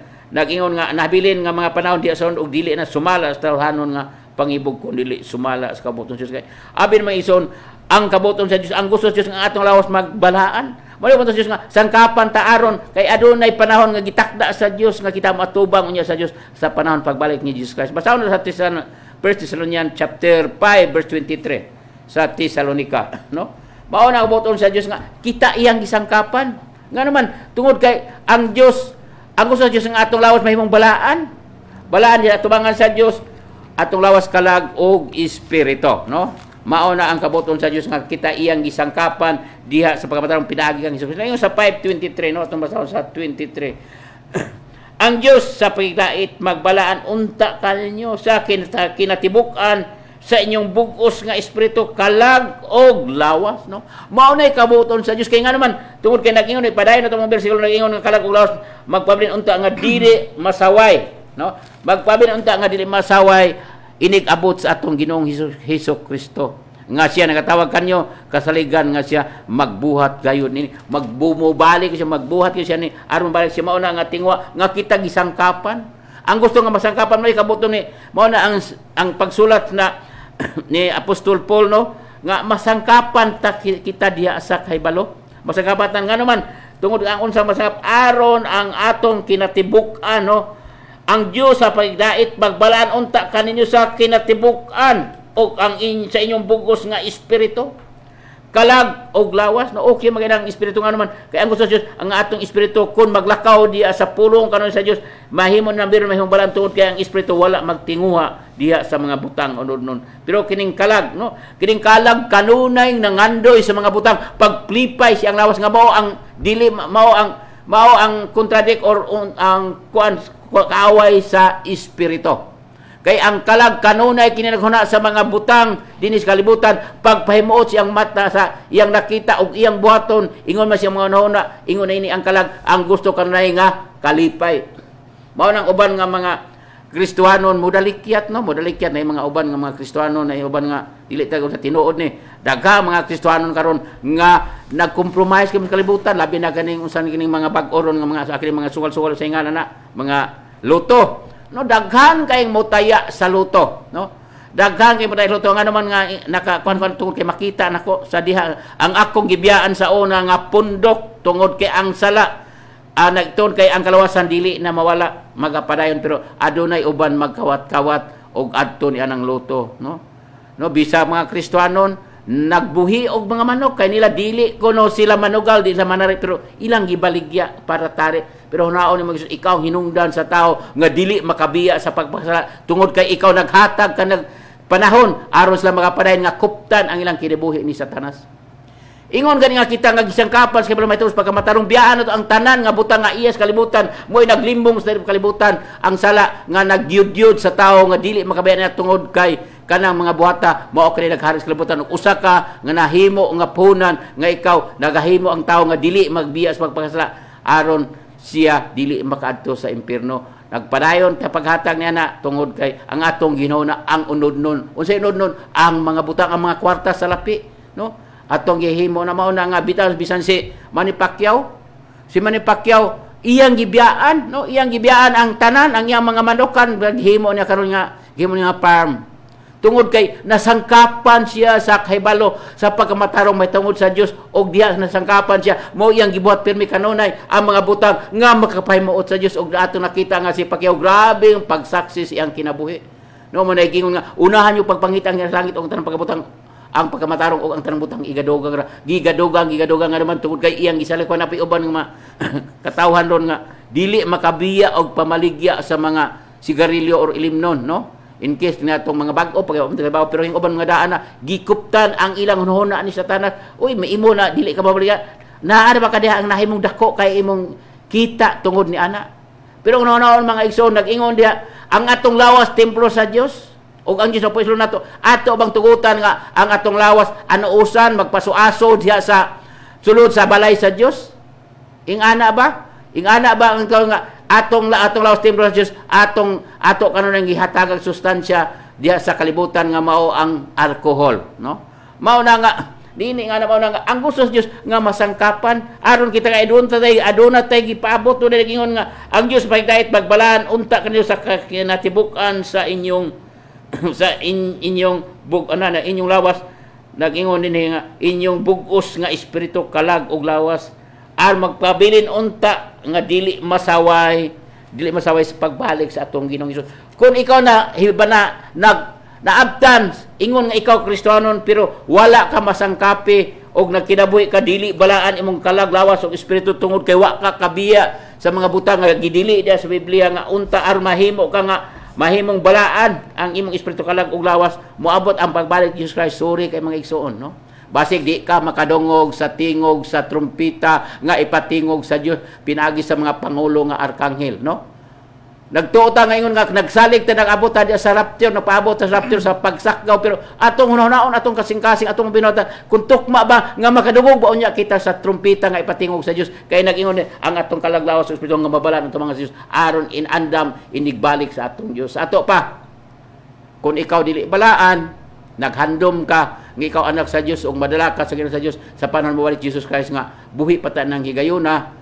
nga nabilin nga mga panahon diha sa og dili na sumala sa tawhanon nga pangibog kun dili sumala sa kabuton sa Dios kay abin may ison ang kabuton sa Dios ang gusto sa Dios nga atong lawas magbalaan mao sa Dios nga sangkapan ta aron kay adunay panahon nga gitakda sa Dios nga kita matubang unya sa Dios sa panahon pagbalik ni Jesus Christ. Basahon sa 1 Thessalonians chapter 5 verse 23 sa Tesalonica, no? Mao na kabuton sa Dios nga kita iyang gisangkapan. Nga naman tungod kay ang Dios ang gusto sa Dios nga atong lawas mahimong balaan diha tubangan sa Dios atong lawas kalag og espiritu, no? Mao na ang kabuton sa Dios nga kita iyang gisangkapan diha sa pagkamatarong pinaagi kang Hesus. Ingon sa 5:23, no? Atong basahon sa 23. Ang Dios sa pagkait magbalaan unta kaninyo sa kinatibuk-an sa inyong bugos nga espiritu kalag og lawas, no? Mao nay kabuton sa Dios kay nga naman tungod kay nag-ingon padayon atong mga bersikulo nag-ingon nga kalag og lawas magpabilin unta nga dili masaway, no? Magpabilin unta nga dili masaway inig abot sa atong Ginoong Hesus Kristo. Nga siya nagatawag kanyo kasaligan nga siya magbuhat gayon ni magbumubalik siya magbuhat siya ni aron balik siya mao na nga tingwa nga kita gisangkapan. Ang gusto nga masangkapan mo ikabuto ni mao na ang pagsulat na ni Apostol Paul no nga masangkapan ta kita diha sa kahibalo. Masangkapan nga naman tungod ang unsa masangkap aron ang atong kinatibuk-an no ang Dios sa pagdait magbalaan unta kaninyo sa kinatibuk-an o ang sa inyong bugos nga espiritu kalag og lawas no okay magandang espiritu nga naman kay ang gusto sa Dios ang atong espiritu kun maglakaw diha sa pulong kanon sa Dios mahimon na biron mahimong balang tuod kay ang espiritu wala magtinguha diha sa mga butang unod-non pero kining kalag no kining kalag kanunay nangandoy sa mga butang pagplipay siyang lawas nga mao ang dili mao ang contradict or ang kaaway sa espiritu. Kay ang kalag kanunay kininaghuna sa mga butang dinis kalibutan pagpahimuot siyang mata sa iyang nakita og iyang buhaton ingon man siyang mga nahuna ingon na ini ang kalag ang gusto kanunay nga kalipay. Mao nang uban nga mga Kristiyanon modalikyat no modalikyat na yung mga uban nga mga Kristiyanon na uban nga dili tayo sa tinuod ni dagha mga Kristiyanon karon nga nagcompromise kay kalibutan labi na kaning usan kining mga bag-oron nga mga sa kining mga suwal-suwal sa ingana na mga luto no daghan kay motaya sa luto no daghan kay motaya luto nga naman nga nakakuan tungod kay makita nako sa diha ang akong gibiyaan sa una nga pundok tungod kay ang sala nagtuon kay ang kalawasan dili na mawala magapadayon pero adunay uban magkawat-kawat og adto ni anang luto no bisa mga Kristiyanon nagbuhi og mga manok kay nila dili kuno sila manugal di sa manari pero ilang gibaligya para tari pero hunaon ni mag ikaw hinungdan sa tao nga dili makabiya sa pagpasala tungod kay ikaw naghatag ka nag panahon aron sila makapadayon nga kuptan ang ilang kinabuhi ni Satanas. Ingon gani nga kita nga gisangkapan sa may tuos pagkamatarong biyaan ang tanan nga butang nga iyas kalibutan mo'y naglimbong sa kalibutan ang sala nga nagyud-yud sa tao nga dili makabayan na tungod kay kanang mga buhata mao kani nagharis kalibutan ug usa ka nga nahimo nga punan nga ikaw nagahimo ang tao nga dili magbiya sa pagpakasala aron siya dili makaadto sa impierno. Nagpadayon ta paghatag niya na tungod kay ang atong Ginoo na ang unod-non. Unsay unod-non? Ang mga butang ang mga kwarta sa lapi, no? Atong gihimo na mao na nga bisan si Manny Pacquiao. Si Manny Pacquiao iyang gibiyaan, no? Iyang gibiyaan ang tanan, ang iyang mga manukan gihimo niya karon nga gihimo niya farm. Tungod kay nasangkapan siya sa kahibalo sa pagkamatarong may tungod sa Dios og diha nasangkapan siya mao iyang gibuhat pirmi kanunay ang mga butang nga makapahimuot sa Dios og ato nakita nga si Pacquiao grabe ang pagsaksis iyang kinabuhi no mo nagingon nga unahan yung pagpangita nga sa langit og tanang pagabutang ang pagkamatarong og ang tanang butang gigadugang nga naman tungod kay iyang gisalikuan napi uban nga katawhan ron nga dili makabiya og pamaligya sa mga sigarilyo or ilimnon no in case nga itong mga bag-o pagtrabaho pero yung uban mga daan na gikuptan ang ilang hunhuna ni Satanas uy may imo na dili ka babalikan naa ba kadiha ang nahimong dako kay imong kita tungod ni ana pero unaon mga igsoon nag-ingon diha ang atong lawas templo sa Dios ug ang Dios puso nato ato bang tugutan nga ang atong lawas anuusan magpasuaso diha sa sulod sa balay sa Dios ingana ba ang nga atong lawas templo sa Dios ato kanunay gihatagag sustansya diha sa kalibutan nga mao ang alcohol no mao na nga dini nga mao na nga ang gusto sa Dios nga masangkapan aron kita kay aduna tay gipaabot to ingon nga ang Dios pagdait magbalaan unta kanyo sa kinatibukan sa inyong inyong lawas nag-ingon dinhi nga inyong bugos nga espiritu kalag og lawas aron magpabilin unta nga dili masaway sa pagbalik sa atong Ginoong Hesus. Kung ikaw na hiba na naabtan ingon nga ikaw Kristiyanon pero wala ka masangkapi og nagkinabuhi ka dili balaan imong kalag lawas og espiritu tungod kay wa ka kabiya sa mga butang nga gidili diha sa Biblia nga unta aron mahimo ka nga mahimong balaan ang imong espiritu kalag og lawas moabot ang pagbalik ni Jesus Christ suri kay mga igsoon no. Basig di ka makadungog sa tingog sa trumpita nga ipatingog sa Dios pinagi sa mga pangulo nga arkanghel no Nagtuo ta ngayon nga nagsalig ta nag-abot ta sa rapture, napaabot ta sa rapture sa pagsakgaw, pero atong hunahon atong kasing-kasing atong binuhatan kung tukma ba nga makadungog ba unya kita sa trumpeta nga ipatingog sa Dios kay nag-ingon ang atong kalaglawas sa espiritu nga mabalaan atong mga Dios aron inandam inigbalik sa atong Dios. Ato pa kung ikaw dili balaan, naghandom ka nga ikaw anak sa Dios ug madala ka sa Ginoo sa Dios sa panahon mawalik Jesus Christ nga buhi pa ta nang higayuna,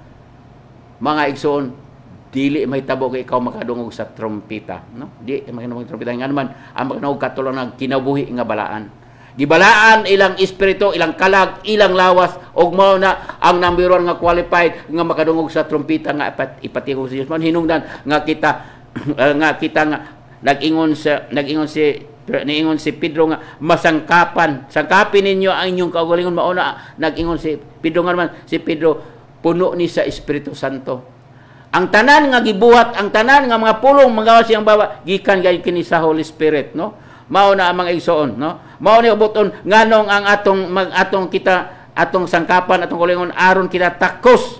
mga igsoon, dili may tabo kay ikaw makadungog sa trompeta, no? Di makadungog sa trompeta nga naman ang makadungog katulong ng kinabuhi nga balaan. Gibalaan ilang espiritu, ilang kalag, ilang lawas ug mao na ang number 1 nga qualified nga makadungog sa trompeta nga ipatingog sa Dios. Man hinungdan nga kita nga nag-ingon si Pedro nga sangkapin ninyo ang inyong kaugalingon. Mauna nag-ingon si Pedro nga naman si Pedro puno ni sa Espiritu Santo. Ang tanan nga gibuhat, ang tanan nga mga pulong magawas siyang baba gikan gayud kini sa Holy Spirit, no? Mao na ang mga igsoon, no? Mao ni ubuton nganong ang atong sangkapan atong kaugalingon aron kita takos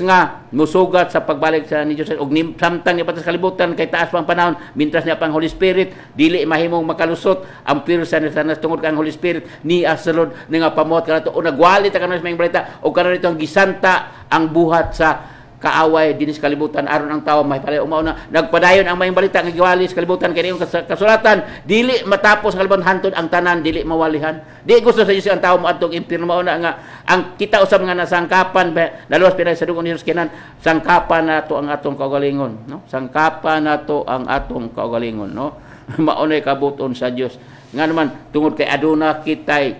nga musugat sa pagbalik sa ni Dios ug samtang ni patas kalibutan kay taas pang panahon mintras niya pang Holy Spirit dili mahimong makalusot ang pirsa ni Satanas tungod kang Holy Spirit ni asulod nga pamuot kanato o nagwali ta kanon sa mga balita o kanon itong gisanta ang buhat sa kaaway dinis kalibutan aron ang tawo mahipalay umauna nagpadayon ang mayong balita nga giwali sa kalibutan kay diyon kasulatan dili matapos ang kalibutan hantod ang tanan dili mawalihan di gusto sa Dios ang tawo moadtong impierno mauna nga ang kita usab nga nasangkapan naluwas pinay sa dugo ni Jesus kinan sangkapan nato ang atong kaugalingon, no? Sangkapan nato ang atong kaugalingon, no? Maunay kabuton sa Dios nga naman tungod kay aduna kitay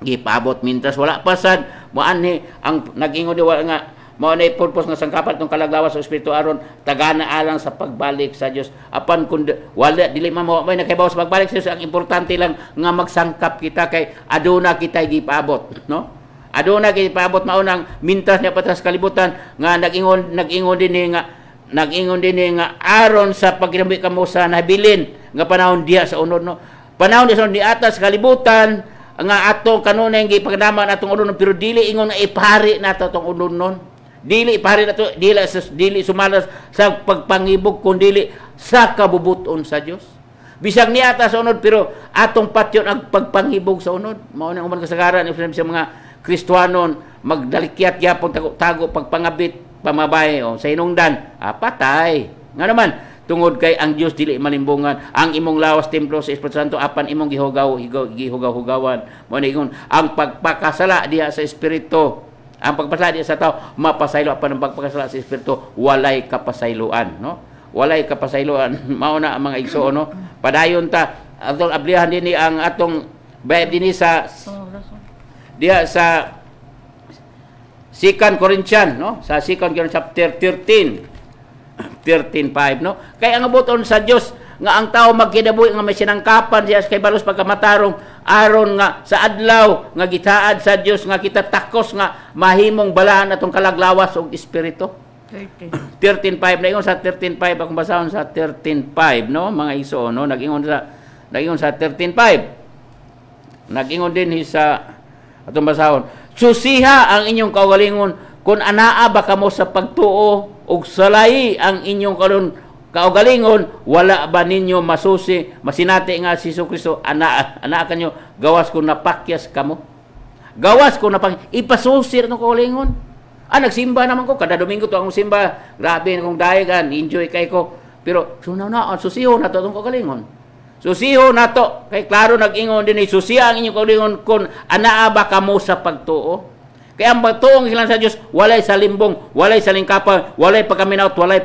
gipaabot mintas wala pasad moanhi ang nag-ingon diwa nga mao na purpose nga sangkapan tong kalaglawas sa espiritu aron tagana alang sa pagbalik sa Dios. Apan kun wala dili may nakabaw sa pagbalik sa Dios, ang importante lang nga magsangkap kita kay aduna kita gipaabot, no? Aduna gipaabot mao nang mintas niya patras kalibutan nga nag-ingon din nga aron sa pagkinabuhi kamo sa nabilin nga panahon diha sa unod, no? Panahon diha sa unod di atas kalibutan nga atong kanunay gipagdaman atong unod pero dili ingon nga ipari nato atong unod non. Dili pare na to, dili sumalas sa pagpangibog kundi sa kabubuton sa Dios. Bisag niya ata sa unod pero atong patyon ang pagpangibog sa unod. Mao na uman kasagaran sa mga Kristiyanon magdalikyat gyapon tago pagpangabit pamabay o sa hinungdan patay. Nga naman tungod kay ang Dios dili malimbungan ang imong lawas templo sa Espiritu Santo apan imong gihugaw-hugawan. Mao na ingon ang pagpakasala diha sa espiritu. Ang pagpasala diha sa tao mapasaylo apan ang pagpakasala sa espiritu walay kapasayloan, no? Walay kapasayloan. Mao na ang mga igsoon, no? Padayon ta atong ablihan dinhi ang atong bayab dinhi sa diha sa 2 Corinthians, no? Sa 2 Corinthians chapter 13:5, no? Kay ang abuton sa Dios nga ang tao magkinabuhi nga may sinangkapan diya kay balos pagkamatarong aron nga sa adlaw nga gitaad sa Dios nga kita takos nga mahimong balaan atong kalaglawas ug espiritu. 13:5 na ingon sa 13:5 akong basahon sa 13:5, no? Mga igsoon, no? Nag-ingon sa 13:5. Nag-ingon din sa atong basahon, susiha ang inyong kaugalingon kung anaa ba kamo sa pagtuo ug salay ang inyong kaugalingon wala ba ninyo masusi masinati nga si Jesucristo ana kanyo gawas ko napakyas kamo gawas ko napang ipasusi ng kaugalingon nagsimba naman ko kada Domingo to akong simba grabe akong dayagan enjoy kay ko pero sunaw na susiho na to tong kaugalingon susiho na to kay klaro nag-ingon din susiha ang inyong kaugalingon kun anaa ba kamo sa pagtuo kay ang pagtuo ng sa Dios walay sa limbong walay sa lingkapan walay pagkaminaut walay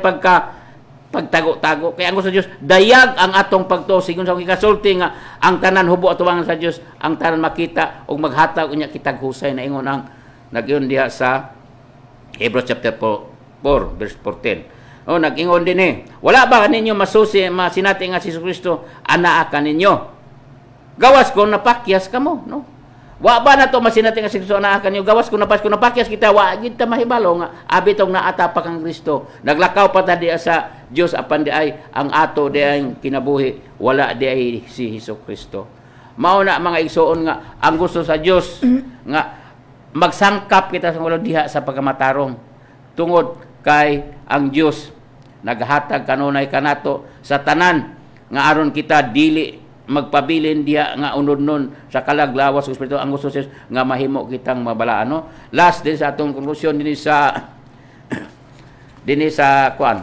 pagtago-tago. Kaya ang gusto sa Diyos, dayag ang atong pagtuo. Sigun sa kasulti nga, ang tanan hubo atubangan sa Diyos, ang tanan makita, o maghatag, unya kitag husay na ingon ang nag-iyon diha sa Hebrews chapter 4, verse 14. Nag-ingon din wala ba kaninyo masusi, masinati nga si Jesucristo, anaa kaninyo. Gawas ko napakyas kamo, no? Wa ba na to masinati nga si Kristo anaa kanyo gawas ko napakyas kita wa gid ta mahibalo nga abi tong naatapak ang Kristo naglakaw pa ta diya sa Dios apan di ay ang ato di ay kinabuhi wala di ay si Jesucristo. Mao na mga igsoon nga ang gusto sa Dios nga magsangkap kita sa ulo diha sa pagkamatarong tungod kay ang Dios naghatag kanunay kanato sa tanan nga aron kita dili magpabilin diha nga unod-non sa kalaglawas ug espiritu ang gusto sa Dios nga mahimo kitang mabalaan, no? Last din sa atong konklusyon dinhi sa kuan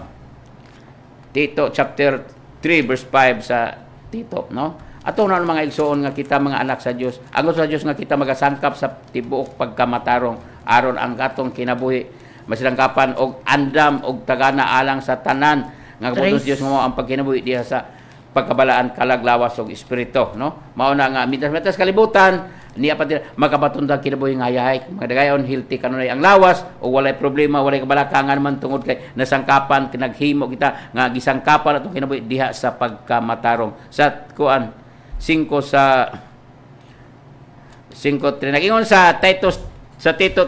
Tito chapter 3 verse 5 sa Tito, no? Ato na mga igsoon nga kita mga anak sa Dios. Ang gusto sa Dios nga kita magasangkap sa tibuok pagkamatarong aron ang katong kinabuhi masilangkapan og andam og tagana alang sa tanan nga gusto sa Dios nga mao ang pagkinabuhi diha sa pagkabalaan kalaglawas og espiritu, no? Mao na nga mitas kalibutan niya pa makabatunda kinabuhi nga yahay magdagayon healthy kanunay ang lawas o walay problema walay kabalakangan man tungod kay nasangkapan kinaghimo kita nga gisangkapan atong kinabuhi diha sa pagkamatarong sa kuan 5 nagingon sa Tito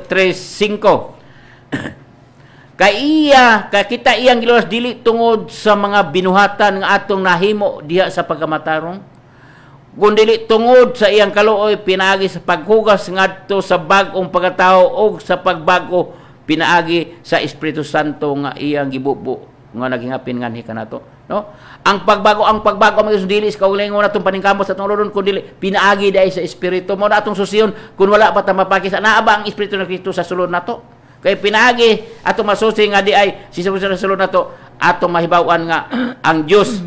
3:5 kay kita iyang giluwas dili tungod sa mga binuhatan nga atong nahimo diha sa pagkamatarong kundi tungod sa iyang kaluoy pinaagi sa paghugas ngadto sa bag-ong pagkatao o sa pagbago pinaagi sa Espiritu Santo nga iyang gibubo nga naghingapin nganhi kanato, no? Ang pagbago mga dili sa kaugalingon natong paningkamot sa atong lulon kundi pinaagi dai sa Espiritu mo na atong susiyon kun wala pa ta mapakisa naa ba ang Espiritu ng Kristo sa sulod nato. Kay pinaagi atong masusi nga di ay si sa sulod nato atong mahibaw-an nga ang Dios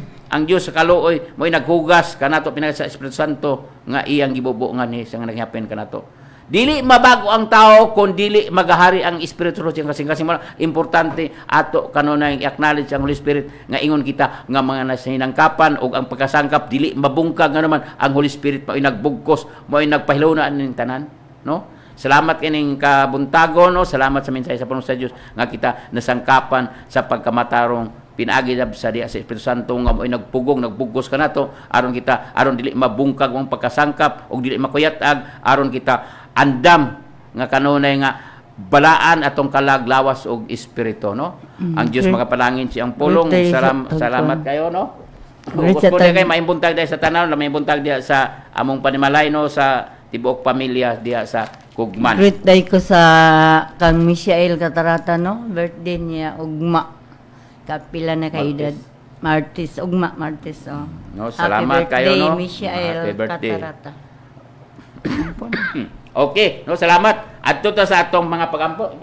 sa kaluoy mo'y naghugas kanato pinagi sa Espiritu Santo nga iyang gibubo nga ni sa nga naghapin kanato. Dili mabago ang tao kun dili magahari ang Espiritu Santo kasing importante ato kanunay i-acknowledge ang Holy Spirit nga ingon kita nga mga nasinangkapan og ang pagkasangkap dili mabungkag nga naman ang Holy Spirit mo'y nagbugkos mo'y nagpahiluna ning tanan, no? Salamat kining kabuntagon, no? Salamat sa mensahe sa puno sa Dios nga kita nasangkapan sa pagkamatarong pinaagi sa diha sa Espiritu Santo nga mo'y nagbugos kanato aron dili mabungkag ang pagkasangkap og dili makuyatag aron kita andam nga kanunay nga balaan atong kalaglawas og espiritu, no? Ang Dios magapalangin siyang pulong. Salamat kayo, no? Ug ko kay maimbuntag diha sa tanan, maimbuntag diha sa among panimalay, no, sa tibuok pamilya diha sa Kugman. Birthday ko sa kang Michael Catarata, no? Birthday niya ugma. Kapila na kay edad. Martes, ugma Martes, oh. No, salamat kayo, no? Michael Happy birthday. Catarata. Okay, no, salamat. Adto ta sa atong mga pagampo.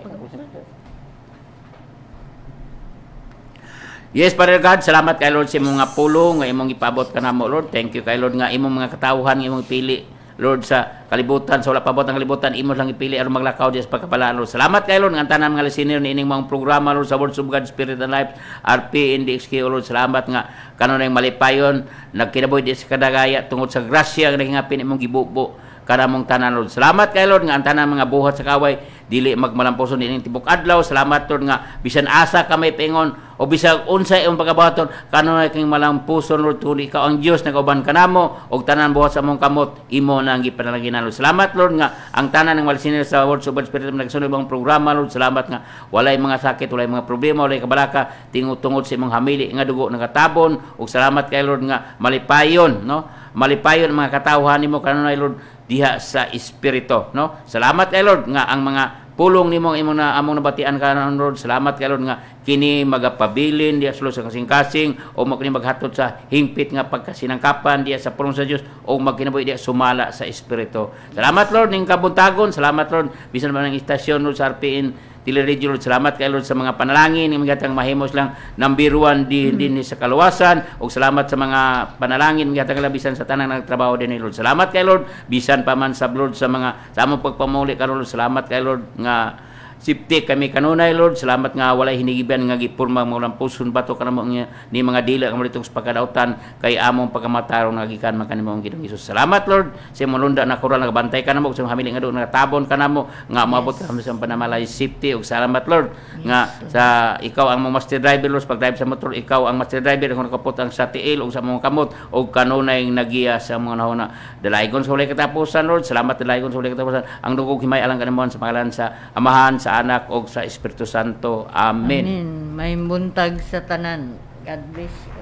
Yes, Father God, salamat kay Lord sa imong mga pulong nga imong ipabot kanamo, Lord. Thank you kay Lord nga imong mga katawhan nga imong pili, Lord, sa kalibutan, sa wala pabot ang kalibutan, imo lang ipili aron maglakaw diya sa pagkapalaan, Lord. Salamat kay Lord nga tanan mga listener ni ining mga programa, Lord, sa Words of God, Spirit and Life, RP, NDXK, Lord. Salamat nga kanunay malipayon, nagkinabuhi diya sa kadagaya tungod sa grasya nga nagingapin imong gibubo kanamong tanan, Lord. Salamat kay Lord nga ang tanan mga buhat sa kaway dili magmalamposon ining tibok adlaw. Salamat, Lord, nga bisan asa kamay pingon o bisag unsay imong pagkabuhaton kanunay king malampuson, Lord, tuli ikaw ang Dios nagauban kanamo og tanan buhat sa among kamot imo na ang gipanalangin, Lord. Salamat, Lord, nga ang tanan ng malisinir sa Words of God, Spirit nagsunod ibang programa, Lord. Salamat nga walay mga sakit, walay mga problema, walay kabalaka tungod sa imong hamili nga dugo nagatabon. Og salamat kay Lord nga malipayon, no? Malipayon mga katawhan nimo kanunay, Lord, diha sa espiritu, no? Salamat kay Lord nga ang mga pulong nimo among nabatian kanon, Lord. Salamat kay Lord nga kini magapabilin diha sa kasing-kasing o magkini maghatod sa hingpit nga pagkasinangkapan diha sa pulong sa Dios o magkinabuhi diha sumala sa espiritu. Salamat, Lord, ning kabuntagon. Salamat, Lord, bisan man ang istasyon, Lord, sa RPN Tele-Radio, Lord. Salamat kay Lord sa mga panalangin nga gatang mahimos lang number 1 din sa kaluwasan, ug salamat sa mga panalangin nga gatang bisan sa tanang nagtrabaho din, Lord. Salamat kay Lord bisan pa man sa Lord sa among pagpamuli karon, Lord. Salamat kay Lord nga safety kami kanunay, Lord. Salamat nga walay hinigiban nga gipurma mga lampuson bato kanamo ni mga dila nga litong pagkadautan kay among pagkamatarong nagikan man kanimo ang Ginoong Hesus. Salamat, Lord, sa mulunda na kural nagabantay kanamo sa hamili nga do nagatabon kanamo nga maabot kami sa panamalay safety. Ug salamat, Lord, nga sa ikaw ang master driver, Lord, pag-drive sa motor ikaw ang master driver kung nakapot ang sa tiil ug sa mga kamot ug kanunay nagiya sa mga nahuna. Dalaygon sa walay katapusan, Lord. Salamat, dalaygon sa walay katapusan ang dugog himay alang kanimo sa pangalan sa Amahan, sa Anak og sa Espiritu Santo. Amen. Amen. May buntag sa tanan. God bless you.